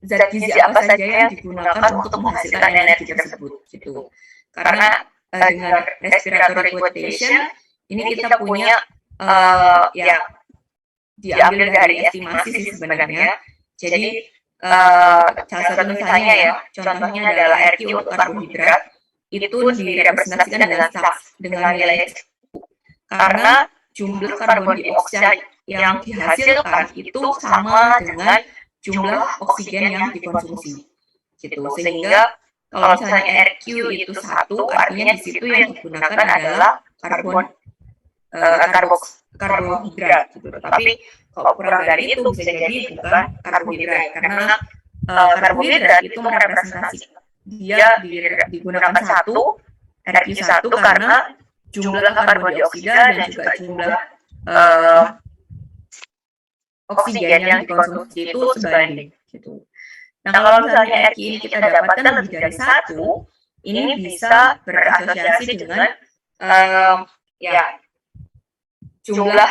zat gizi apa saja yang digunakan untuk menghasilkan energi tersebut gitu. Karena dengan respiratory quotient ini kita punya diambil dari estimasi sih sebenarnya. Jadi salah satu misalnya contohnya adalah RQ untuk karbohidrat itu direpresentasikan dengan nilai karena jumlah karbon dioksida yang dihasilkan itu sama dengan jumlah oksigen yang dikonsumsi gitu. Sehingga kalau misalnya RQ itu 1, artinya di situ yang digunakan adalah karbohidrat gitu. Tapi kalau kurang dari itu bisa jadi bukan karbohidrat, karena karbohidrat itu merepresentasikan dia digunakan RQ1 karena jumlah karbon dioksida dan juga jumlah oksigen yang dikonsumsi itu sebanding gitu. Nah, kalau misalnya RQ ini kita dapatkan lebih dari 1, ini bisa berasosiasi dengan jumlah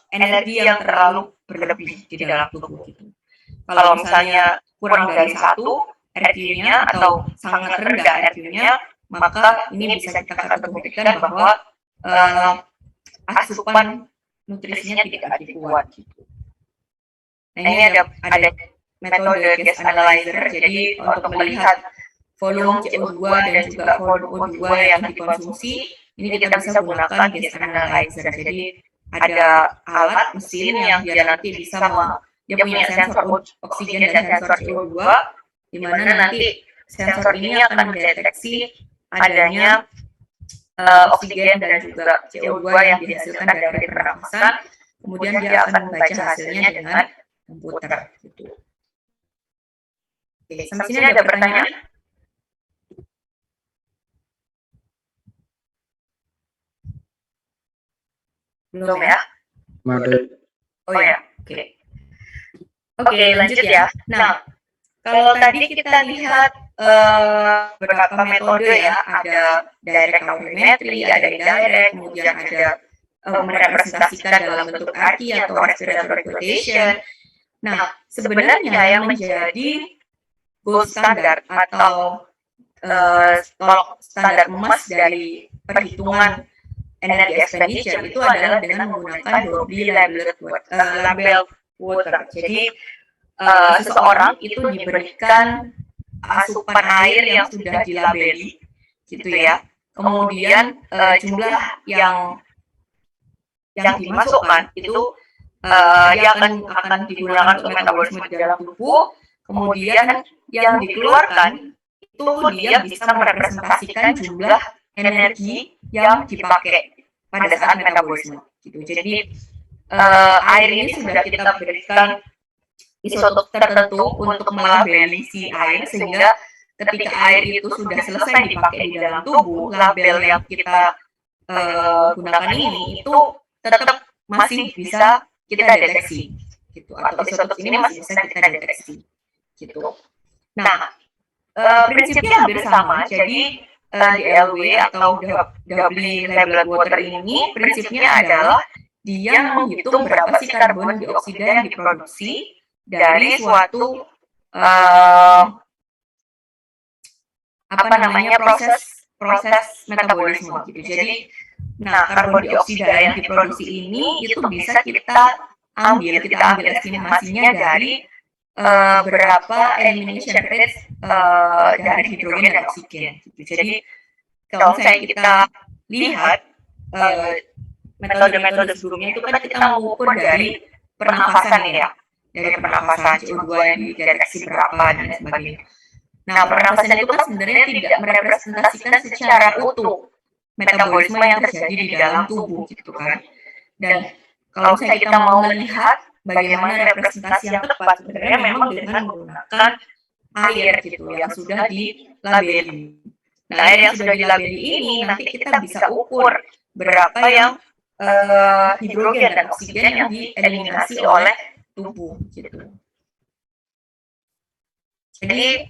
energi yang terlalu berlebih di dalam tubuh gitu. Kalau misalnya kurang dari 1 RQ-nya atau sangat rendah RQ-nya, maka ini bisa kita kategorikan bahwa asupan nutrisinya tidak adekuat gitu. Nah, ini ada metode gas analyzer, jadi untuk melihat volume CO2 dan juga volume O2 yang dikonsumsi, ini kita bisa gunakan gas analyzer. Jadi ada alat mesin yang dia nanti bisa dia punya sensor oksigen dan sensor CO2, di mana nanti sensor ini akan mendeteksi adanya oksigen dan juga CO2 yang dihasilkan dari pernafasan, kemudian dia akan membaca hasilnya dengan komputer gitu. Oke, sampai sini ada pertanyaan? Belum ya? Oh ya, oke. Oke, lanjut ya. Nah, kalau tadi kita lihat beberapa metode ya, ada direct calorimetry, ada indirect, kemudian ada merepresentasikan dalam bentuk RQ atau respiratory quotient. Nah, sebenarnya yang menjadi gold standard atau standar emas dari perhitungan energi expenditure itu adalah dengan menggunakan Dobby label water. Jadi seseorang itu diberikan asupan air yang sudah dilabeli gitu ya. Kemudian jumlah yang dimasukkan itu yang akan digunakan untuk metabolisme di dalam tubuh. Kemudian yang dikeluarkan itu dia bisa merepresentasikan jumlah energi yang dipakai pada saat metabolisme gitu. Jadi air ini sudah kita berikan isotop tertentu untuk melabeli si air, sehingga ketika air itu sudah selesai dipakai di dalam tubuh, label yang kita gunakan ini itu tetap masih bisa kita deteksi gitu, atau isotop ini masih bisa kita deteksi gitu. Nah, prinsipnya hampir sama. Jadi DLW atau doubly labeled water ini prinsipnya adalah dia menghitung berapa sih karbon dioksida yang diproduksi dari suatu proses metabolisme gitu. Jadi, karbon dioksida yang diproduksi ini itu bisa kita ambil estimasinya dari berapa elimination rate dari hidrogen dan oksigen. Gitu. Jadi, kalau misalnya kita lihat metode-metode sebelumnya itu kan kita mengukur dari pernafasan ya, dari pernafasan CO2 yang dideteksi berapa dan sebagainya. Nah, pernafasan itu kan sebenarnya tidak merepresentasikan secara utuh metabolisme yang terjadi di dalam tubuh gitu kan. Dan kalau misalnya kita mau melihat bagaimana representasi yang tepat, sebenarnya memang dengan menggunakan air gitu yang sudah dilabeli. Nah, air yang sudah dilabeli ini nanti kita bisa ukur berapa yang hidrogen dan oksigen yang dieliminasi oleh tubuh gitu. Jadi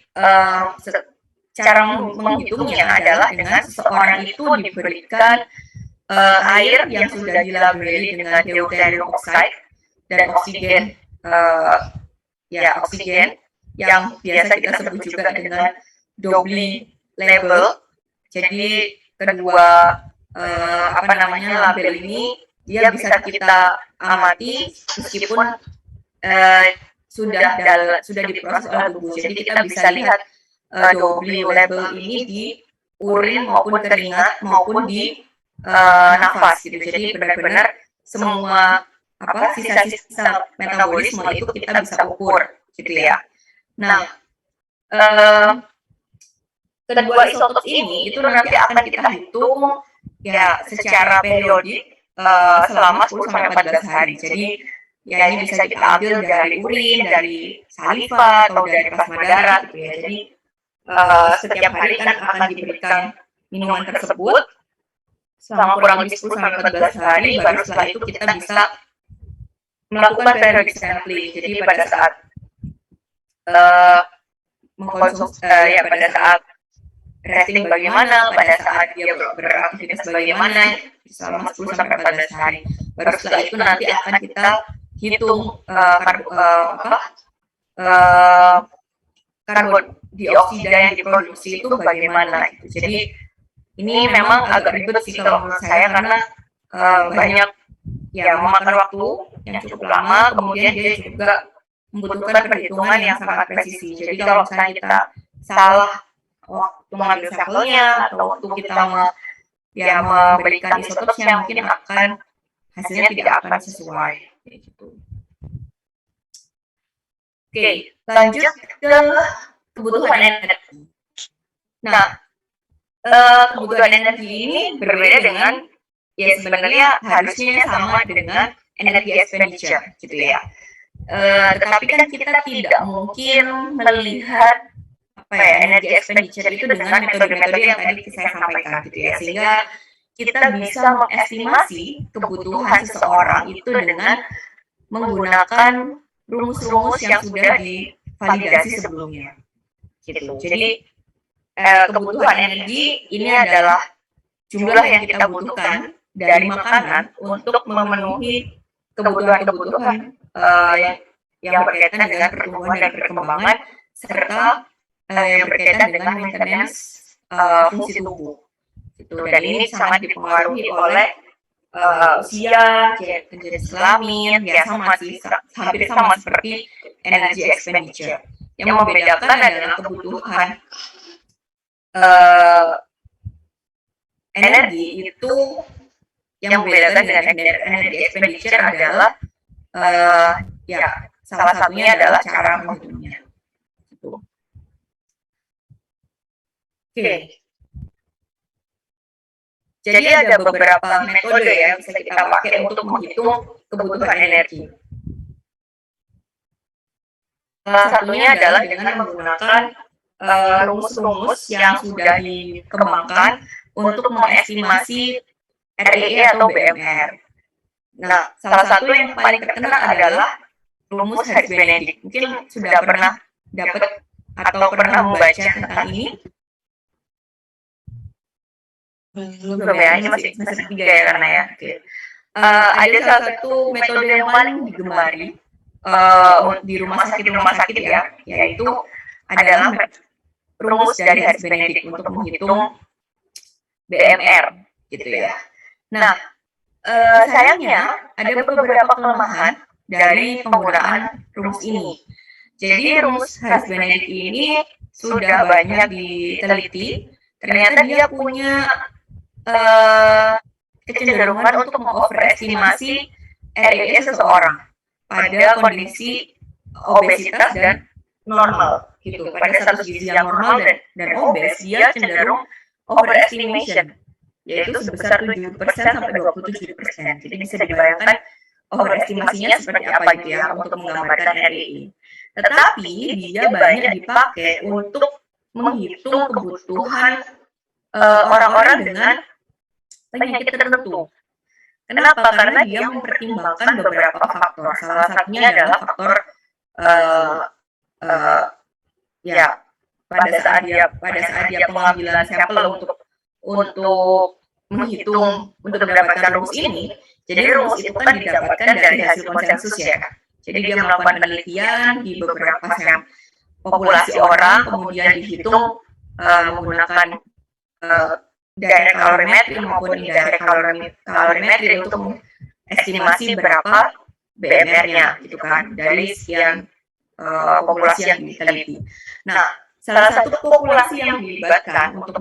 cara menghitungnya adalah dengan seseorang itu diberikan air yang sudah dilabeli dengan deuterium oxide dan oksigen, oksigen yang biasa kita sebut juga dengan doubly label. Jadi kedua label ini dia bisa kita amati meskipun sudah diproses oleh tubuh. Jadi kita bisa lihat doubly label ini di urin maupun keringat maupun di nafas gitu. Jadi benar-benar semua sisa-sisa metabolisme itu kita bisa ukur gitu ya. Nah, kedua isotop ini itu nanti akan kita hitung ya secara periodik selama 10 sampai 14 hari. Jadi ya ini bisa kita ambil dari urin, dari saliva atau dari plasma darah gitu ya. Jadi setiap hari kan akan diberikan minuman tersebut selama kurang lebih 10 sampai 14 hari, baru setelah itu kita bisa melakukan periodic sampling. Jadi pada saat pada saat resting bagaimana, pada saat dia beraktivitas bagaimana selama 10 sampai 14 hari. Baru setelah itu nanti akan kita hitung karbon dioksida yang diproduksi itu bagaimana. Jadi ini memang agak ribet sih kalau menurut saya karena banyak ya memakan waktu yang cukup lama, kemudian dia juga membutuhkan perhitungan yang sangat presisi. Jadi kalau misalnya kita salah waktu mengambil sampelnya atau waktu kita memberikan isotopnya, mungkin hasilnya tidak akan sesuai. Gitu. Oke, lanjut ke kebutuhan energi. Nah, kebutuhan energi ini berbeda dengan ya sebenarnya harusnya sama dengan energi expenditure gitu ya. Tetapi kan kita tidak mungkin melihat energi expenditure itu dengan metode-metode yang tadi saya sampaikan gitu ya, sehingga kita bisa mengestimasi kebutuhan seseorang itu dengan menggunakan rumus-rumus yang sudah divalidasi sebelumnya gitu. Jadi kebutuhan energi ini adalah jumlah yang kita butuhkan dari makanan untuk memenuhi kebutuhan-kebutuhan yang berkaitan dengan pertumbuhan dan perkembangan serta yang berkaitan dengan maintenance fungsi tubuh. Gitu. Dan ini sangat dipengaruhi oleh usia, jenis kelamin, ya hampir sama seperti energy expenditure. Yang membedakan adalah kebutuhan energi itu, yang membedakan dengan energy expenditure adalah salah satunya adalah cara menghitungnya. Gitu. Oke. Jadi ada beberapa metode yang bisa kita pakai untuk menghitung kebutuhan energi. Salah satunya adalah dengan menggunakan rumus-rumus yang sudah dikembangkan untuk mengestimasi REE atau BMR. Nah, salah satu yang paling terkenal adalah rumus Harris Benedict. Mungkin sudah pernah dapat atau pernah membaca tentang ini? Belum ya, ini masih semester 3 ya karena ya. Oke. Ada salah satu metode yang paling digemari di rumah sakit ya, yaitu adalah rumus dari Harris Benedict untuk menghitung BMR gitu ya. Nah, sayangnya ada beberapa kelemahan dari penggunaan rumus ini. Jadi rumus Harris Benedict ini sudah banyak diteliti. Ternyata dia punya kecenderungan untuk mengoverestimasi REE seseorang pada kondisi obesitas dan normal gitu. Pada status gizi yang normal dan obes, dia cenderung overestimation, yaitu sebesar 7% sampai 27%. Jadi bisa dibayangkan overestimasinya seperti apa gitu ya untuk menggambarkan REE. Tetapi dia banyak dipakai untuk menghitung kebutuhan orang-orang dengan penyakit tertentu. Kenapa? Karena dia mempertimbangkan beberapa faktor. Salah satunya adalah faktor pada saat dia pengambilan sampel untuk menghitung untuk mendapatkan rumus ini. Jadi rumus itu kan didapatkan dari hasil konsensus ya. Jadi dia melakukan penelitian di beberapa populasi orang, kemudian dihitung menggunakan direct calorimetry maupun indirect calorimetry untuk estimasi berapa BMR-nya gitu kan dari sekian populasi yang diteliti. Nah, salah satu populasi yang dilibatkan untuk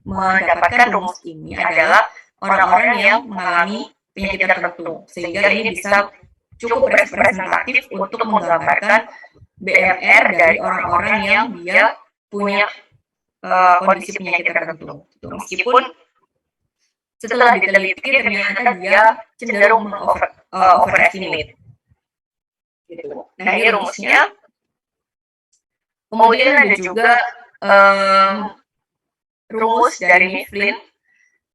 mendapatkan rumus ini adalah orang-orang yang mengalami penyakit tertentu, sehingga ini bisa cukup representatif untuk menggambarkan BMR dari orang-orang yang dia punya kondisi penyakit tertentu. Meskipun setelah diteliti ternyata dia cenderung overestimate. Gitu. Nah ini rumusnya. Kemudian ada juga rumus dari Mifflin.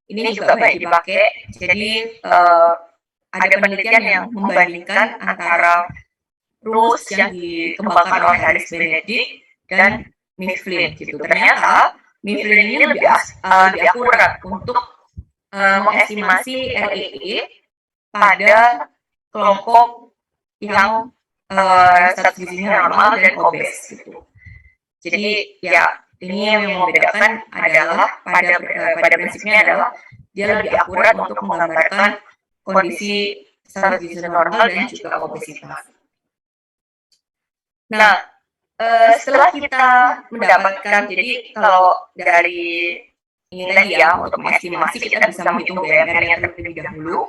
Ini juga banyak dipakai. Jadi ada penelitian yang membandingkan antara rumus yang dikembangkan oleh Harris Benedict dan Mifflin gitu. Ternyata Mifflin ini lebih akurat untuk mengestimasi REE pada kelompok yang status gizinya normal dan obes gitu. Jadi ya ini yang membedakan adalah pada prinsipnya adalah dia lebih akurat untuk menggambarkan kondisi status gizi normal dan juga obesitas. Nah, setelah kita mendapatkan, jadi kalau dari ini tadi ya, untuk mengestimasi kita bisa menghitung BMR-nya terlebih dahulu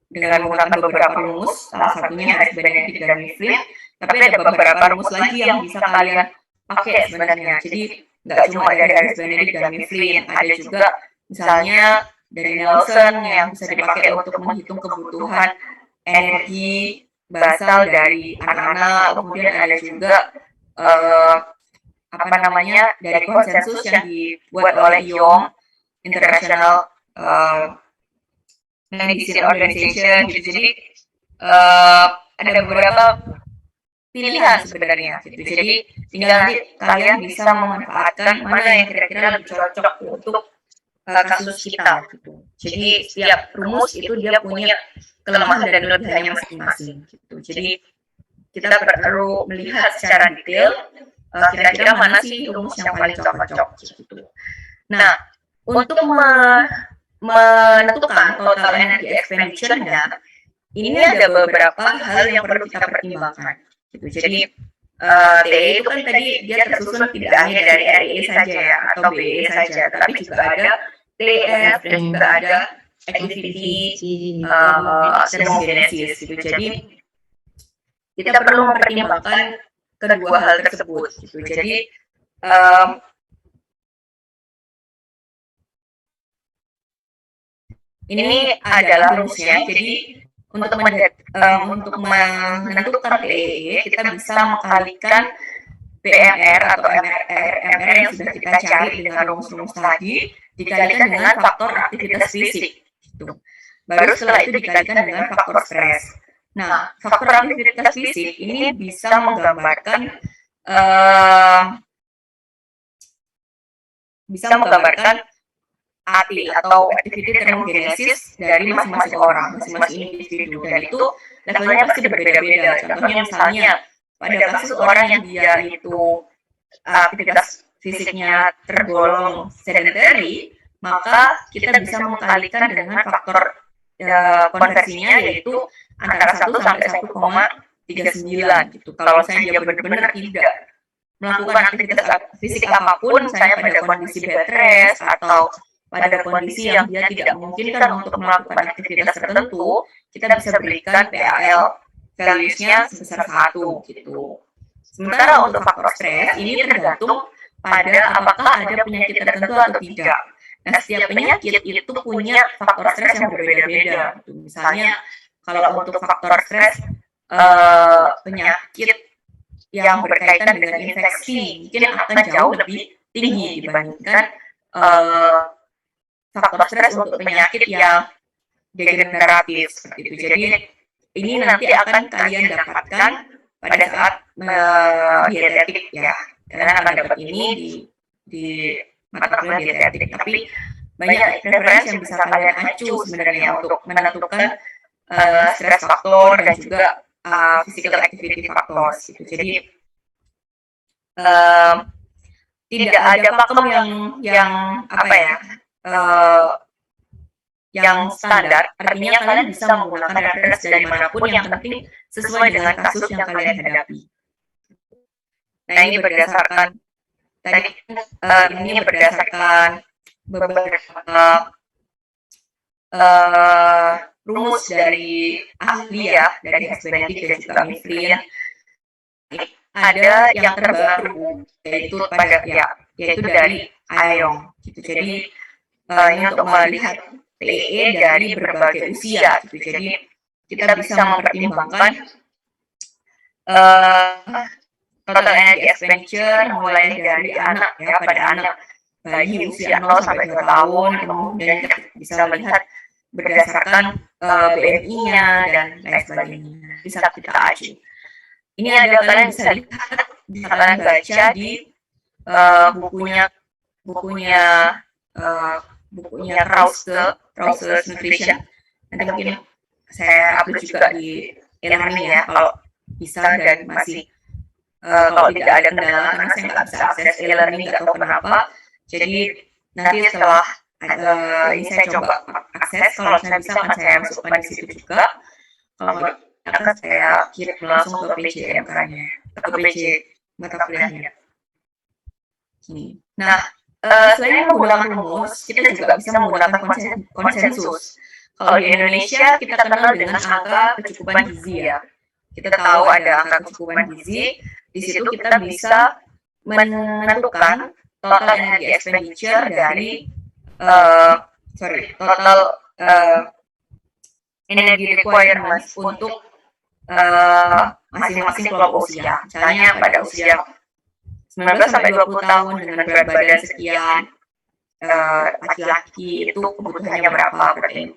dengan menggunakan beberapa rumus, salah satunya Harris Benedict dan Mifflin, tapi ada beberapa rumus lagi yang bisa kalian pakai sebenarnya. Jadi nggak cuma dari Harris Benedict dan Mifflin, ada juga misalnya dari Nelson yang bisa dipakai untuk menghitung kebutuhan energi basal dari anak-anak, kemudian ada juga dari konsensus yang dibuat oleh Young International Medicine Organization gitu. Jadi ada beberapa pilihan sebenarnya gitu. Jadi tinggal nanti kalian bisa memanfaatkan mana yang kira-kira lebih cocok untuk kasus kita gitu. Jadi setiap rumus itu dia punya kelemahan dan kelebihannya masing-masing gitu. Jadi kita perlu melihat secara detail kira-kira mana sih rumus yang paling cocok gitu. Nah, untuk menentukan total energy expenditure-nya, ini ada beberapa hal yang perlu kita pertimbangkan gitu. Jadi TE itu kan tadi dia tersusun tidak hanya dari REE saja ya atau BE saja, tapi juga ada TF dan juga ada activity thermogenesis gitu. Jadi kita perlu mempertimbangkan kedua hal tersebut gitu. Jadi ini adalah rumusnya. Jadi untuk menentukan TEE kita bisa mengkalikan BMR atau MR yang sudah kita cari dengan rumus-rumus tadi dikalikan dengan faktor aktivitas fisik gitu. Baru setelah itu dikalikan dengan faktor stres. Nah, faktor aktivitas fisik ini bisa menggambarkan AT atau activity thermogenesis dari masing-masing orang, masing-masing individu, dan itu levelnya pasti berbeda-beda. Contohnya misalnya pada kasus orang yang dia itu aktivitas fisiknya tergolong sedentary, maka kita bisa mengkalikan dengan faktor konversinya, yaitu antara 1 sampai 1,39 gitu. Kalau misalnya dia benar-benar tidak melakukan aktivitas fisik apapun, misalnya pada kondisi bed rest atau pada kondisi yang dia tidak memungkinkan untuk melakukan aktivitas tertentu, kita bisa berikan PAL values-nya sebesar 1 gitu. Sementara untuk faktor stres ini tergantung pada apakah ada penyakit tertentu atau tidak. Nah, setiap penyakit itu punya faktor stres yang berbeda-beda. Misalnya, kalau untuk faktor stres penyakit yang berkaitan dengan infeksi mungkin akan jauh lebih tinggi dibandingkan faktor stres untuk penyakit yang degeneratif seperti itu. Jadi ini nanti akan kalian dapatkan pada saat dietetik ya. Kalian akan dapat ini di mata kuliah dietetik. Tapi banyak referensi yang bisa kalian acu sebenarnya untuk menentukan stress faktor dan juga physical activity factors gitu. Jadi tidak ada pakem yang apa ya, yang standar. Artinya kalian bisa menggunakan referensi dari manapun, yang penting sesuai dengan kasus yang kalian hadapi. Nah, ini berdasarkan tadi ini berdasarkan beberapa rumus dari ahli ya, dari Hans Benedict dan juga Mifflin. Ada yang terbaru yaitu dari Ayong gitu. Jadi ini untuk melihat PEE dari berbagai usia gitu. Jadi kita bisa mempertimbangkan total energy expenditure mulai dari anak ya, pada anak bayi usia 0 sampai 2 tahun, kemudian kita bisa melihat berdasarkan BMI-nya dan lain sebagainya. Bisa kita acu. Ini ada kalian bisa lihat, bisa kalian baca di bukunya Krause's Nutrition. Nanti mungkin saya upload juga di e-learning ya, kalau bisa dan masih kalau tidak ada kendala, karena saya nggak bisa akses e-learning, nggak tahu kenapa. Jadi nanti setelah ini saya coba akses, kalau saya bisa akan saya masukkan di situ juga. Kalau akan saya kirim langsung ke PJMK-nya, ke PJ mata kuliahnya. Nah, selain menggunakan rumus, kita juga bisa menggunakan konsensus. Kalau di Indonesia kita kenal dengan angka kecukupan gizi ya. Kita tahu ada angka kecukupan gizi. Di situ kita bisa menentukan total energy expenditure dari total energy requirements untuk masing-masing kelompok usia. Misalnya pada usia 19 sampai 20 tahun dengan berat badan sekian, laki-laki itu kebutuhannya berapa protein,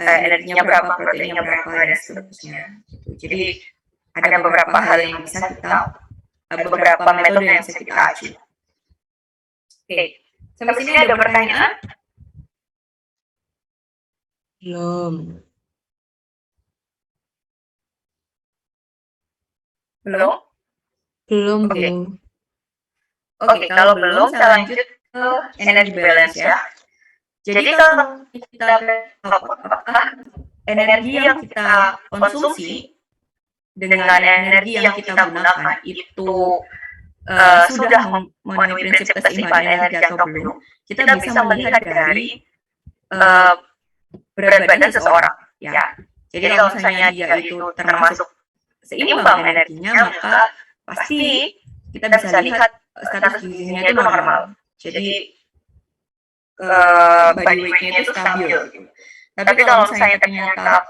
energinya berapa, proteinnya berapa, dan seterusnya. Jadi ada beberapa hal yang bisa kita, beberapa metode yang bisa kita acu. Oke, sampai sini ada pertanyaan? Belum? Oke, kalau belum saya lanjut ke energy balance ya. Jadi kalau kita apakah energi yang kita konsumsi dengan energi yang kita gunakan itu sudah memenuhi prinsip keseimbangan energi atau belum, kita bisa melihat dari berat badan seseorang ya. Jadi kalau misalnya dia itu termasuk seimbang energinya, maka pasti kita bisa lihat status gizinya itu normal. Jadi body weight-nya itu stabil. Tapi kalau misalnya ternyata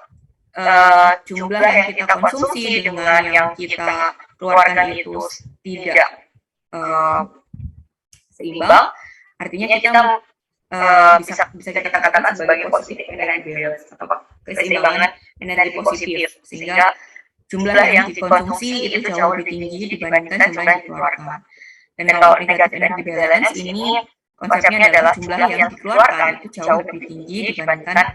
jumlah yang kita konsumsi dengan yang kita keluarkan itu tidak seimbang, artinya kita bisa kita katakan sebagai positive energy balance atau keseimbangan energi positif, sehingga jumlah yang dikonsumsi itu jauh lebih tinggi dibandingkan jumlah yang dikeluarkan. Dan kalau negatif energy balance ini konsepnya adalah jumlah yang dikeluarkan itu jauh lebih tinggi dibandingkan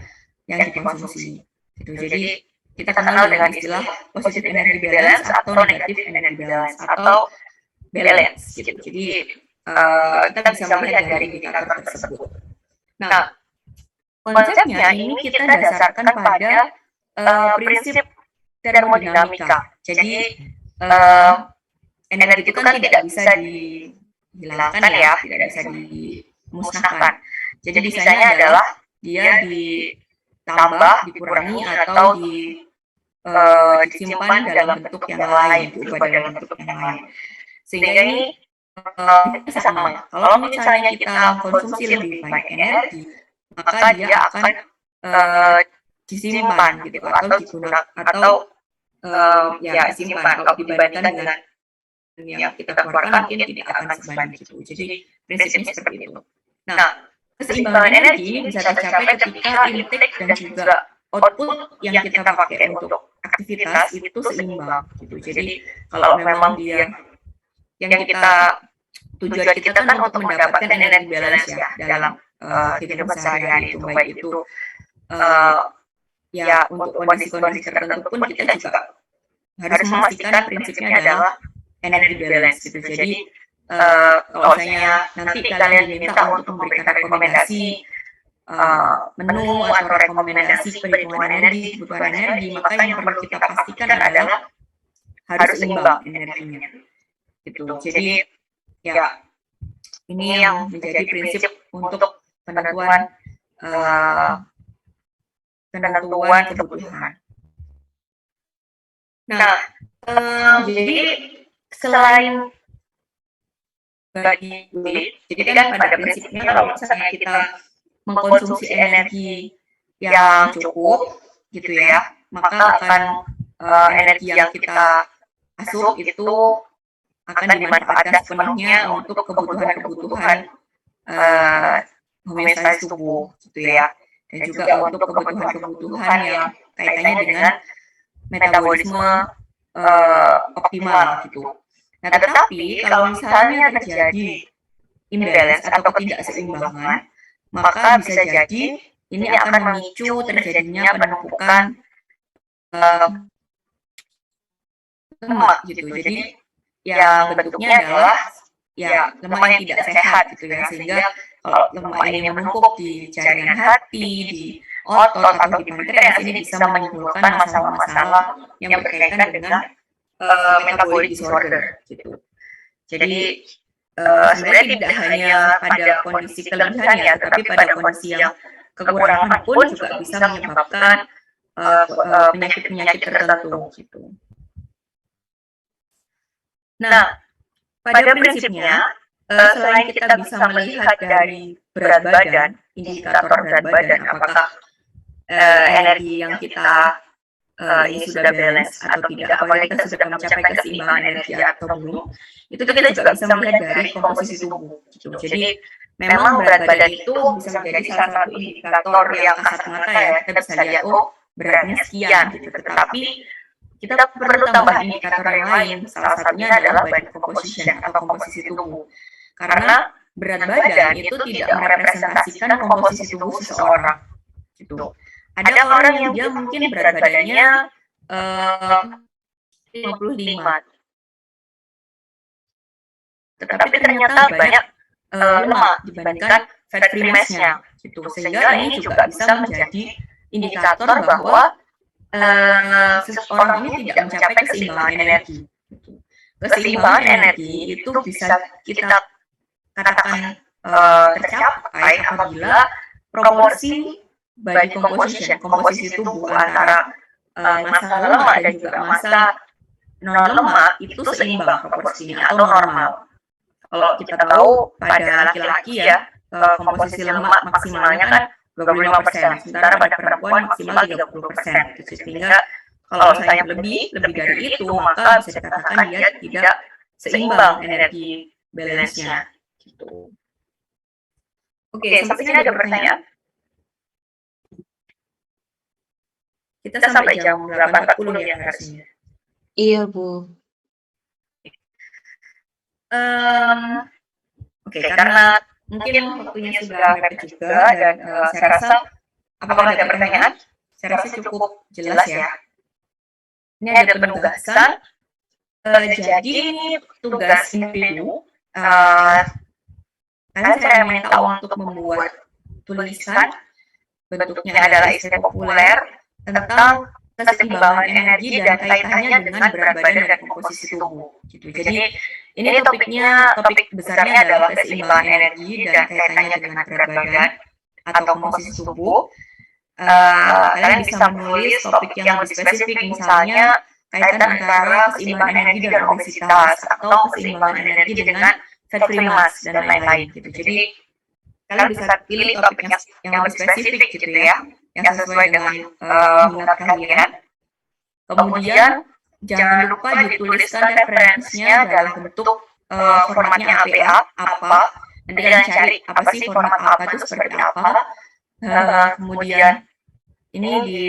yang dikonsumsi. Gitu. Jadi kita kenal dengan istilah positive energy balance atau negative energy balance atau balance. Gitu. Jadi kita bisa melihat dari indikator tersebut. Nah, konsepnya ini kita dasarkan pada prinsip termodinamika. Jadi energi itu kan tidak bisa dihilangkan ya, tidak bisa dimusnahkan. Jadi desainnya adalah dia ditambah, dikurangi atau disimpan dalam bentuk yang lain, diubah dalam bentuk yang lain. Sehingga ini sama. Kalau misalnya kita konsumsi lebih banyak energi, maka dia akan disimpan gitu atau digunakan atau ya disimpan kalau dibandingkan dengan yang kita keluarkan mungkin tidak akan sebanyak itu. Jadi prinsipnya seperti itu. Nah, keseimbangan energi bisa tercapai ketika intake dan juga output yang kita pakai untuk aktivitas itu seimbang gitu. Jadi kalau memang dia yang kita tujuan kita kan untuk mendapatkan energi balance ya dalam kehidupan sehari-hari itu, baik itu ya untuk kondisi-kondisi tertentu pun kita juga harus memastikan prinsipnya adalah energi balance gitu. Jadi kalau misalnya nanti kalian diminta untuk memberikan rekomendasi menu atau rekomendasi perhitungan energi, kebutuhan energi, maka yang perlu kita pastikan adalah harus seimbang energinya. Gitu. Jadi ya ini yang menjadi prinsip untuk penentuan kebutuhan. Nah, jadi selain bagi duit, jadi kan pada prinsipnya kalau misalnya kita mengkonsumsi energi yang cukup, gitu ya, maka akan energi yang kita asup itu akan dimanfaatkan sepenuhnya untuk kebutuhan-kebutuhan homeostasis tubuh, gitu ya, dan juga untuk kebutuhan-kebutuhan yang kaitannya dengan metabolisme optimal gitu. Nah, tetapi kalau misalnya terjadi imbalance atau ketidakseimbangan, maka bisa jadi ini akan memicu terjadinya penumpukan lemak gitu. Jadi yang bentuknya adalah ya lemak yang tidak sehat gitu ya, sehingga kalau lemak ini menumpuk di jaringan hati, di otot atau di pankreas, ini bisa menimbulkan masalah-masalah yang berkaitan dengan metabolic disorder gitu. Jadi sebenarnya tidak hanya pada kondisi kelebihan ya, tetapi pada kondisi yang kekurangan pun juga bisa menyebabkan penyakit-penyakit tertentu gitu. Nah, pada prinsipnya selain kita bisa melihat dari berat badan, indikator berat badan, apakah energi yang kita ini sudah balance atau tidak, apakah kita sudah mencapai keseimbangan energi atau belum, itu kita juga bisa melihat dari komposisi tubuh gitu. Jadi memang berat badan itu bisa menjadi salah satu indikator yang kasat mata ya, kita bisa lihat oh beratnya sekian gitu, tetapi kita perlu tambah indikator yang lain, salah satunya adalah body composition atau komposisi tubuh, karena berat badan itu tidak merepresentasikan komposisi tubuh seseorang gitu. Ada orang yang dia mungkin berat badannya 55, tetapi ternyata banyak lemak dibandingkan fat free mass-nya gitu. Sehingga ini juga bisa menjadi indikator bahwa seseorang ini tidak mencapai keseimbangan energi. Keseimbangan energi itu bisa kita katakan tercapai apabila proporsi body composition, komposisi tubuh antara massa lemak dan juga massa non lemak itu seimbang proporsinya atau normal. Kalau kita tahu pada laki-laki ya komposisi lemak maksimalnya kan 25%, sementara pada perempuan maksimal 30%. Sehingga kalau misalnya lebih dari itu, maka bisa dikatakan dia tidak seimbang energi balance-nya. Gitu. Oke, sampai sini ada pertanyaan? kita sampai jam 8.40 ya harusnya. Iya, Bu. Oke, karena mungkin waktunya sudah mepet juga dan saya rasa apakah ada pertanyaan? Saya rasa cukup jelas ya. Ini ada penugasan. Jadi ini tugas individu. Kalian saya minta untuk membuat tulisan, bentuknya adalah essai populer tentang keseimbangan energi dan kaitannya dengan berat badan dan komposisi tubuh. Gitu. Jadi ini topik besarnya adalah keseimbangan energi dan kaitannya dengan berat badan atau komposisi tubuh. Kalian bisa menulis topik yang lebih spesifik, misalnya kaitan antara keseimbangan energi dan obesitas atau keseimbangan energi dengan fat free mass dan lain-lain gitu. Jadi kalian bisa pilih topik yang lebih spesifik gitu ya, yang sesuai dengan minat kalian. Kemudian jangan lupa dituliskan referensinya dalam bentuk formatnya APA apa. Nanti kalian cari apa sih format APA itu seperti apa. Kemudian ini di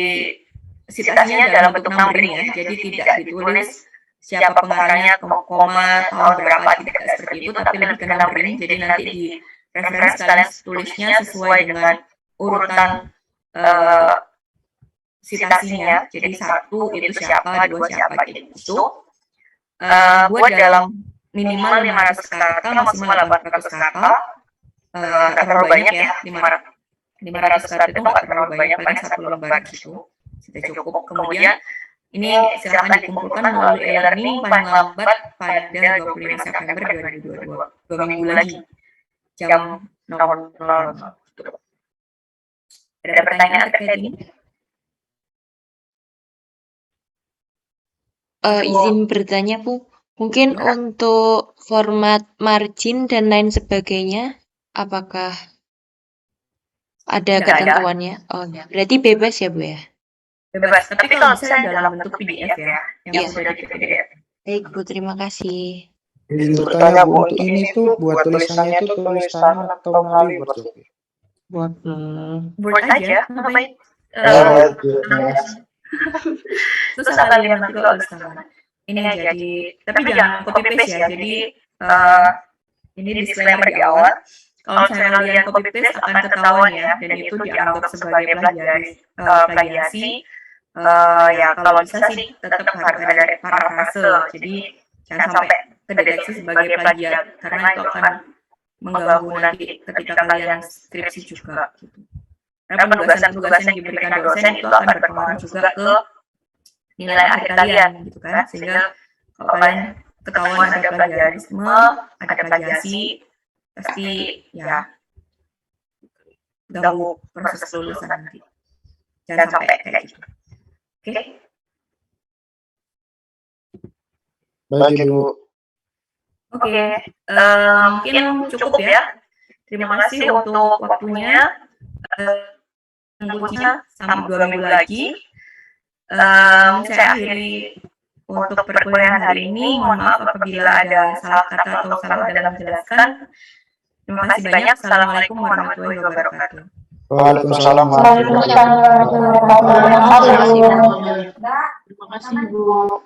citasinya dalam bentuk numbering ya, jadi tidak ditulis siapa pengarangnya, koma, tahun berapa, tidak seperti itu, tapi lebih ke numbering. Jadi nanti di referensi kalian tulisnya sesuai dengan urutan citasinya. Jadi 1 itu siapa, 2 siapa gitu. Buat dalam minimal 500 kata, maksimal 800 kata. Nggak terlalu banyak ya, 500 kata itu nggak terlalu banyak, paling 1 lembar gitu. Sudah cukup. Kemudian ini silakan dikumpulkan melalui e-learning paling lambat pada 25 September 2022, 2 minggu lagi, jam 00. Ada pertanyaan terkait ini? Izin bertanya, Bu. Mungkin untuk format margin dan lain sebagainya, apakah ada ketentuannya? Oh, ya. Berarti bebas ya, Bu ya? Bebas, tapi kalau bisa dalam bentuk PDF ya, yang sudah di PDF. Baik, Bu, terima kasih. Izin bertanya Bu, untuk ini tuh buat tulisannya itu tulis tangan atau melalui Word? Word aja, ngapain? Susah kalian nanti kalau tulis tangan. Ini jadi, tapi jangan copy paste ya. Jadi ini disclaimer di awal. Kalau misalnya kalian copy paste akan ketahuan ya, dan itu dianggap sebagai plagiasi. Ya kalau bisa sih tetap harus ada parafrase. Jadi jangan sampai kedeteksi sebagai plagiat, karena itu akan mengganggu nanti ketika kalian skripsi juga. Gitu. Karena penugasan-penugasan yang diberikan dosen itu akan berpengaruh juga ke nilai akhir kalian, gitu kan. Sehingga kalau kalian ketahuan ada plagiarisme, ada plagiasi, pasti ya ganggu proses kelulusan nanti. Jangan sampai kayak gitu. Oke? Baik Bu. Oke, mungkin cukup ya. Terima kasih untuk waktunya. Tunggunya sampai 2 minggu lagi. Saya akhiri untuk perkuliahan hari ini. Mohon maaf apabila ada salah kata atau salah dalam menjelaskan. Terima kasih banyak. Assalamualaikum warahmatullahi wabarakatuh. Waalaikumsalam Waalaikumsalam warahmatullahi wabarakatuh. Terima kasih, Bu.